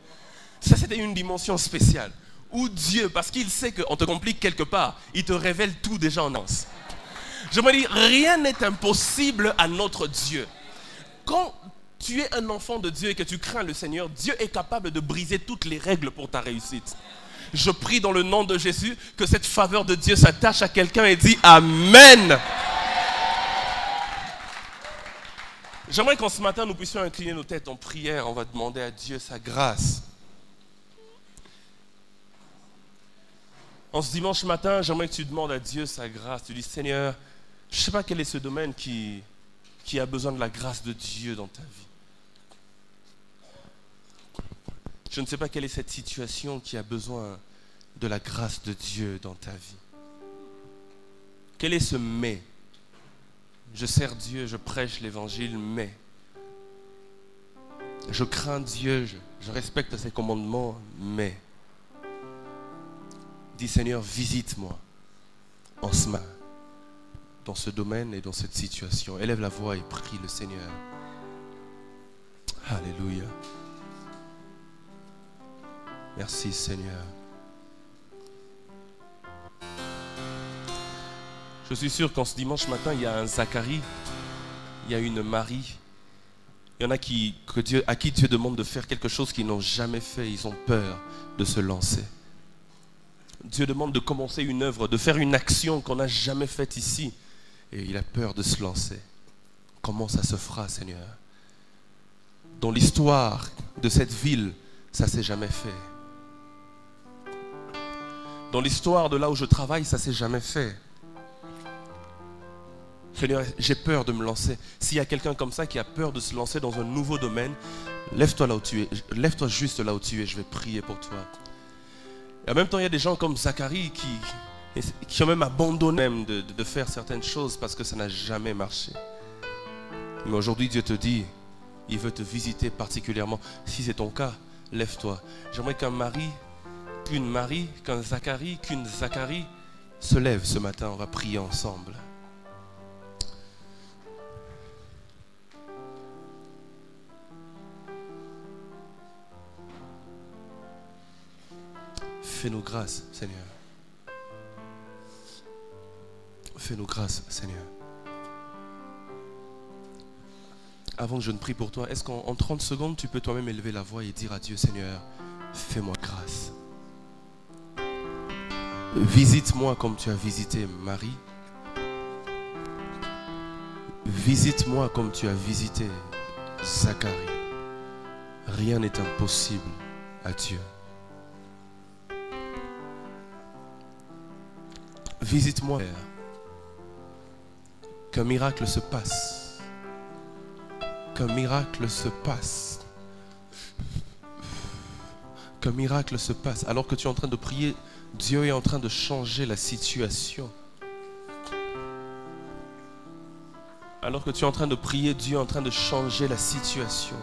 Ça, c'était une dimension spéciale. Où Dieu, parce qu'il sait qu'on te complique quelque part, il te révèle tout déjà en avance. Je me dis, rien n'est impossible à notre Dieu. Quand tu es un enfant de Dieu et que tu crains le Seigneur, Dieu est capable de briser toutes les règles pour ta réussite. Je prie dans le nom de Jésus que cette faveur de Dieu s'attache à quelqu'un et dit Amen. J'aimerais qu'en ce matin, nous puissions incliner nos têtes en prière. On va demander à Dieu sa grâce. En ce dimanche matin, j'aimerais que tu demandes à Dieu sa grâce. Tu dis, Seigneur, je ne sais pas quel est ce domaine qui a besoin de la grâce de Dieu dans ta vie. Je ne sais pas quelle est cette situation qui a besoin de la grâce de Dieu dans ta vie. Quel est ce mais? Je sers Dieu, je prêche l'évangile, mais je crains Dieu, je respecte ses commandements, mais dis Seigneur, visite-moi en ce moment, dans ce domaine et dans cette situation. Élève la voix et prie le Seigneur. Alléluia. Merci Seigneur. Je suis sûr qu'en ce dimanche matin, il y a un Zacharie, il y a une Marie. Il y en a à qui Dieu demande de faire quelque chose qu'ils n'ont jamais fait. Ils ont peur de se lancer. Dieu demande de commencer une œuvre, de faire une action qu'on n'a jamais faite ici. Et il a peur de se lancer. Comment ça se fera, Seigneur? Dans l'histoire de cette ville, ça ne s'est jamais fait. Dans l'histoire de là où je travaille, ça ne s'est jamais fait. Seigneur, j'ai peur de me lancer. S'il y a quelqu'un comme ça qui a peur de se lancer dans un nouveau domaine, lève-toi là où tu es. Lève-toi juste là où tu es. Je vais prier pour toi. Et en même temps, il y a des gens comme Zacharie qui ont même abandonné de faire certaines choses parce que ça n'a jamais marché. Mais aujourd'hui, Dieu te dit, il veut te visiter particulièrement. Si c'est ton cas, lève-toi. J'aimerais qu'un Zacharie se lève ce matin. On va prier ensemble. Fais-nous grâce, Seigneur. Fais-nous grâce, Seigneur. Avant que je ne prie pour toi, est-ce qu'en 30 secondes, tu peux toi-même élever la voix et dire à Dieu, Seigneur, fais-moi grâce. Visite-moi comme tu as visité Marie. Visite-moi comme tu as visité Zacharie. Rien n'est impossible à Dieu. Visite-moi, Père. Qu'un miracle se passe. Qu'un miracle se passe. Qu'un miracle se passe. Alors que tu es en train de prier, Dieu est en train de changer la situation. Alors que tu es en train de prier, Dieu est en train de changer la situation.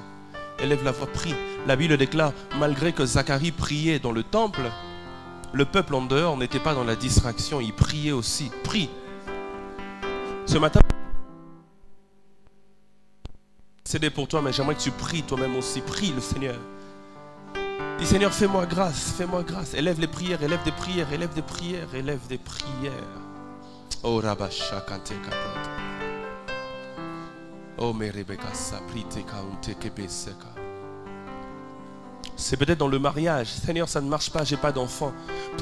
Élève la voix, prie. La Bible déclare, malgré que Zacharie priait dans le temple, le peuple en dehors n'était pas dans la distraction, il priait aussi. Prie. Ce matin, c'est pour toi, mais j'aimerais que tu pries toi-même aussi. Prie le Seigneur. Dis Seigneur, fais-moi grâce, fais-moi grâce. Élève les prières, élève des prières, élève des prières, élève des prières. Oh Rabasha Kante Kapata. Oh Merebeka Saprite Kaunte Kebeseka. C'est peut-être dans le mariage. Seigneur, ça ne marche pas, j'ai pas d'enfant.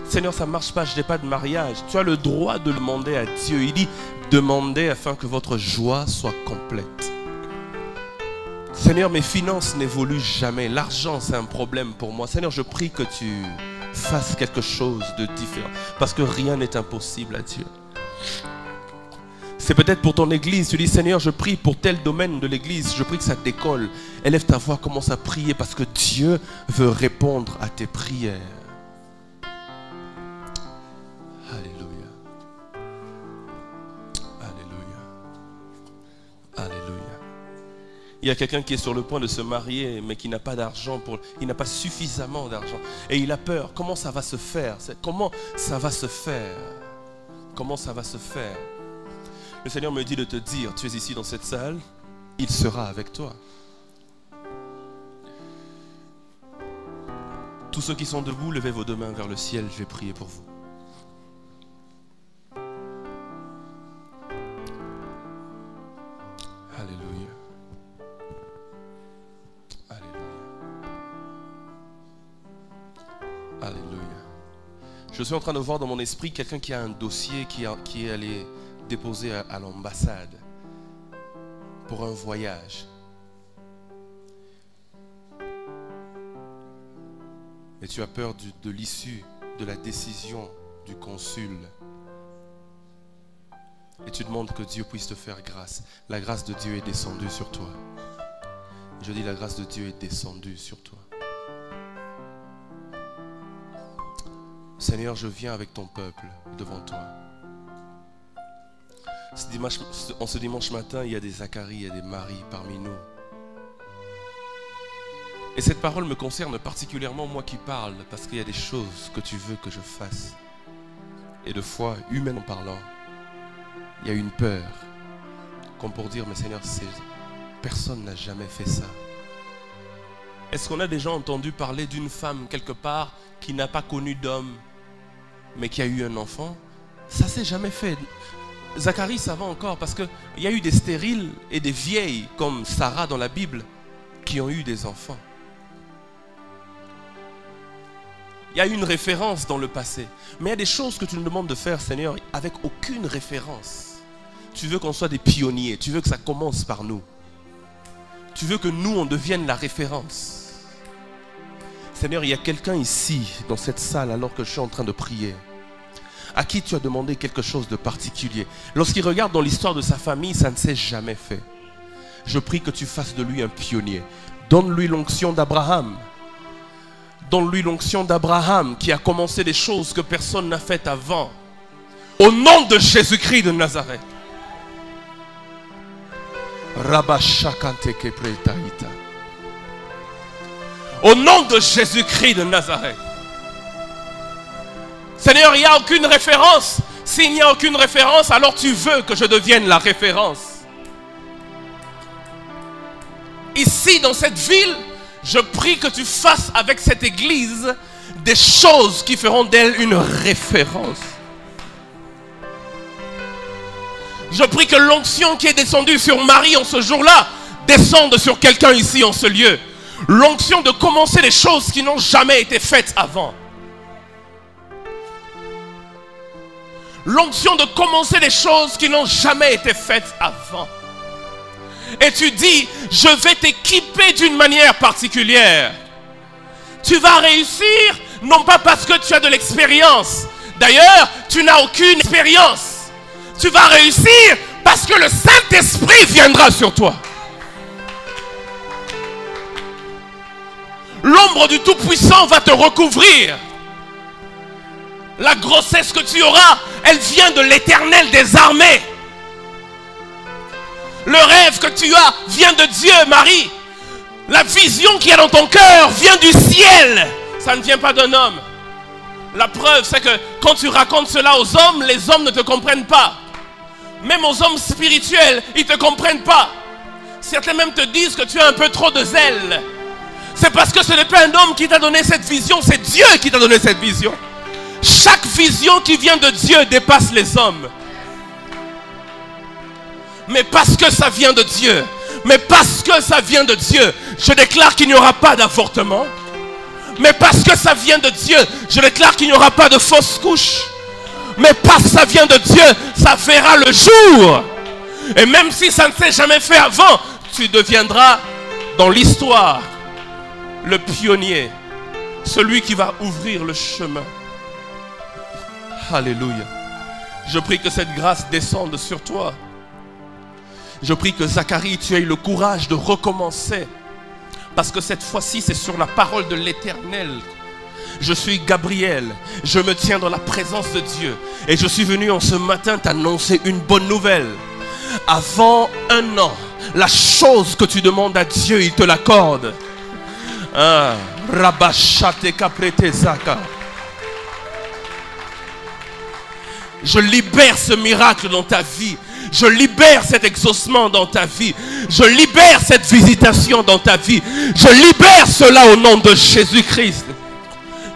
Seigneur, ça ne marche pas, je n'ai pas de mariage. Tu as le droit de demander à Dieu. Il dit, demandez afin que votre joie soit complète. Seigneur, mes finances n'évoluent jamais. L'argent, c'est un problème pour moi. Seigneur, je prie que tu fasses quelque chose de différent. Parce que rien n'est impossible à Dieu. C'est peut-être pour ton église. Tu dis, Seigneur, je prie pour tel domaine de l'église. Je prie que ça décolle. Élève ta voix, commence à prier parce que Dieu veut répondre à tes prières. Alléluia. Alléluia. Alléluia. Il y a quelqu'un qui est sur le point de se marier, mais qui n'a pas d'argent, il n'a pas suffisamment d'argent. Et il a peur. Comment ça va se faire? Comment ça va se faire? Comment ça va se faire? Le Seigneur me dit de te dire, tu es ici dans cette salle, il sera avec toi. Tous ceux qui sont debout, levez vos deux mains vers le ciel, je vais prier pour vous. Alléluia. Alléluia. Alléluia. Je suis en train de voir dans mon esprit quelqu'un qui a un dossier qui est allé déposé à l'ambassade pour un voyage. Et tu as peur de l'issue de la décision du consul. Et tu demandes que Dieu puisse te faire grâce. La grâce de Dieu est descendue sur toi. Je dis, la grâce de Dieu est descendue sur toi. Seigneur, je viens avec ton peuple devant toi. En ce dimanche matin, il y a des Zacharie, il y a des Marie parmi nous. Et cette parole me concerne particulièrement moi qui parle, parce qu'il y a des choses que tu veux que je fasse. Et de fois, humainement parlant, il y a une peur, comme pour dire, mais Seigneur, personne n'a jamais fait ça. Est-ce qu'on a déjà entendu parler d'une femme quelque part qui n'a pas connu d'homme, mais qui a eu un enfant? Ça s'est jamais fait. Zacharie, ça va encore parce qu'il y a eu des stériles et des vieilles comme Sarah dans la Bible qui ont eu des enfants. Il y a une référence dans le passé. Mais il y a des choses que tu nous demandes de faire, Seigneur, avec aucune référence. Tu veux qu'on soit des pionniers. Tu veux que ça commence par nous. Tu veux que nous, on devienne la référence. Seigneur, il y a quelqu'un ici, dans cette salle, alors que je suis en train de prier, à qui tu as demandé quelque chose de particulier. Lorsqu'il regarde dans l'histoire de sa famille, ça ne s'est jamais fait. Je prie que tu fasses de lui un pionnier. Donne-lui l'onction d'Abraham. Donne-lui l'onction d'Abraham qui a commencé des choses que personne n'a faites avant. Au nom de Jésus-Christ de Nazareth. Au nom de Jésus-Christ de Nazareth. Seigneur, il n'y a aucune référence. S'il n'y a aucune référence, alors tu veux que je devienne la référence. Ici, dans cette ville, je prie que tu fasses avec cette église des choses qui feront d'elle une référence. Je prie que l'onction qui est descendue sur Marie en ce jour-là descende sur quelqu'un ici en ce lieu. L'onction de commencer les choses qui n'ont jamais été faites avant. L'onction de commencer les choses qui n'ont jamais été faites avant. Et tu dis, je vais t'équiper d'une manière particulière. Tu vas réussir, non pas parce que tu as de l'expérience. D'ailleurs, tu n'as aucune expérience. Tu vas réussir parce que le Saint-Esprit viendra sur toi. L'ombre du Tout-Puissant va te recouvrir. La grossesse que tu auras, elle vient de l'Éternel des armées. Le rêve que tu as vient de Dieu, Marie. La vision qu'il y a dans ton cœur vient du ciel. Ça ne vient pas d'un homme. La preuve, c'est que quand tu racontes cela aux hommes, les hommes ne te comprennent pas. Même aux hommes spirituels, ils ne te comprennent pas. Certains même te disent que tu as un peu trop de zèle. C'est parce que ce n'est pas un homme qui t'a donné cette vision, c'est Dieu qui t'a donné cette vision. Chaque vision qui vient de Dieu dépasse les hommes. Mais parce que ça vient de Dieu, je déclare qu'il n'y aura pas d'avortement. Mais parce que ça vient de Dieu, je déclare qu'il n'y aura pas de fausse couche. Mais parce que ça vient de Dieu, ça verra le jour. Et même si ça ne s'est jamais fait avant, tu deviendras dans l'histoire le pionnier, celui qui va ouvrir le chemin. Alléluia. Je prie que cette grâce descende sur toi. Je prie que Zacharie, tu aies le courage de recommencer. Parce que cette fois-ci, c'est sur la parole de l'Éternel. Je suis Gabriel. Je me tiens dans la présence de Dieu. Et je suis venu en ce matin t'annoncer une bonne nouvelle. Avant 1 an, la chose que tu demandes à Dieu, il te l'accorde. Rabashate kaprete zaka. Je libère ce miracle dans ta vie. Je libère cet exaucement dans ta vie. Je libère cette visitation dans ta vie. Je libère cela au nom de Jésus-Christ.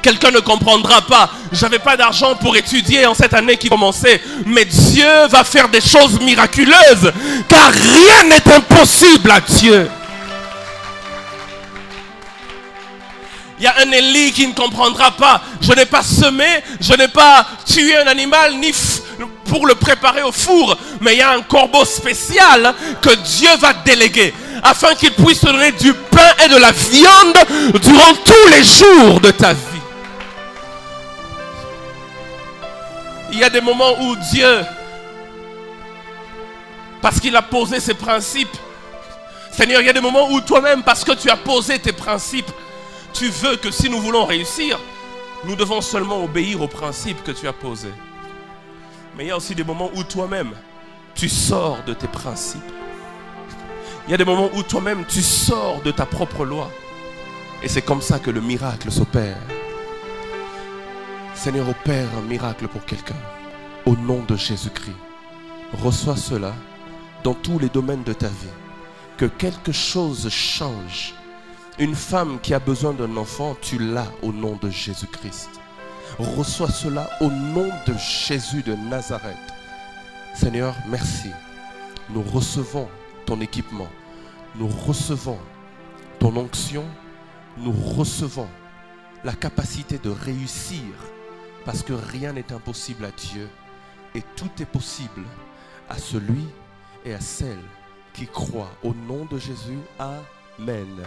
Quelqu'un ne comprendra pas. Je n'avais pas d'argent pour étudier en cette année qui commençait. Mais Dieu va faire des choses miraculeuses. Car rien n'est impossible à Dieu. Il y a un Élie qui ne comprendra pas. Je n'ai pas semé, je n'ai pas tué un animal ni pour le préparer au four. Mais il y a un corbeau spécial que Dieu va déléguer afin qu'il puisse te donner du pain et de la viande durant tous les jours de ta vie. Il y a des moments où Dieu, parce qu'il a posé ses principes, Seigneur, il y a des moments où toi-même, parce que tu as posé tes principes, tu veux que si nous voulons réussir, nous devons seulement obéir aux principes que tu as posés. Mais il y a aussi des moments où toi-même, tu sors de tes principes. Il y a des moments où toi-même, tu sors de ta propre loi. Et c'est comme ça que le miracle s'opère. Seigneur, opère un miracle pour quelqu'un. Au nom de Jésus-Christ. Reçois cela dans tous les domaines de ta vie. Que quelque chose change. Une femme qui a besoin d'un enfant, tu l'as au nom de Jésus-Christ. Reçois cela au nom de Jésus de Nazareth. Seigneur, merci. Nous recevons ton équipement. Nous recevons ton onction. Nous recevons la capacité de réussir. Parce que rien n'est impossible à Dieu. Et tout est possible à celui et à celle qui croient. Au nom de Jésus, Amen.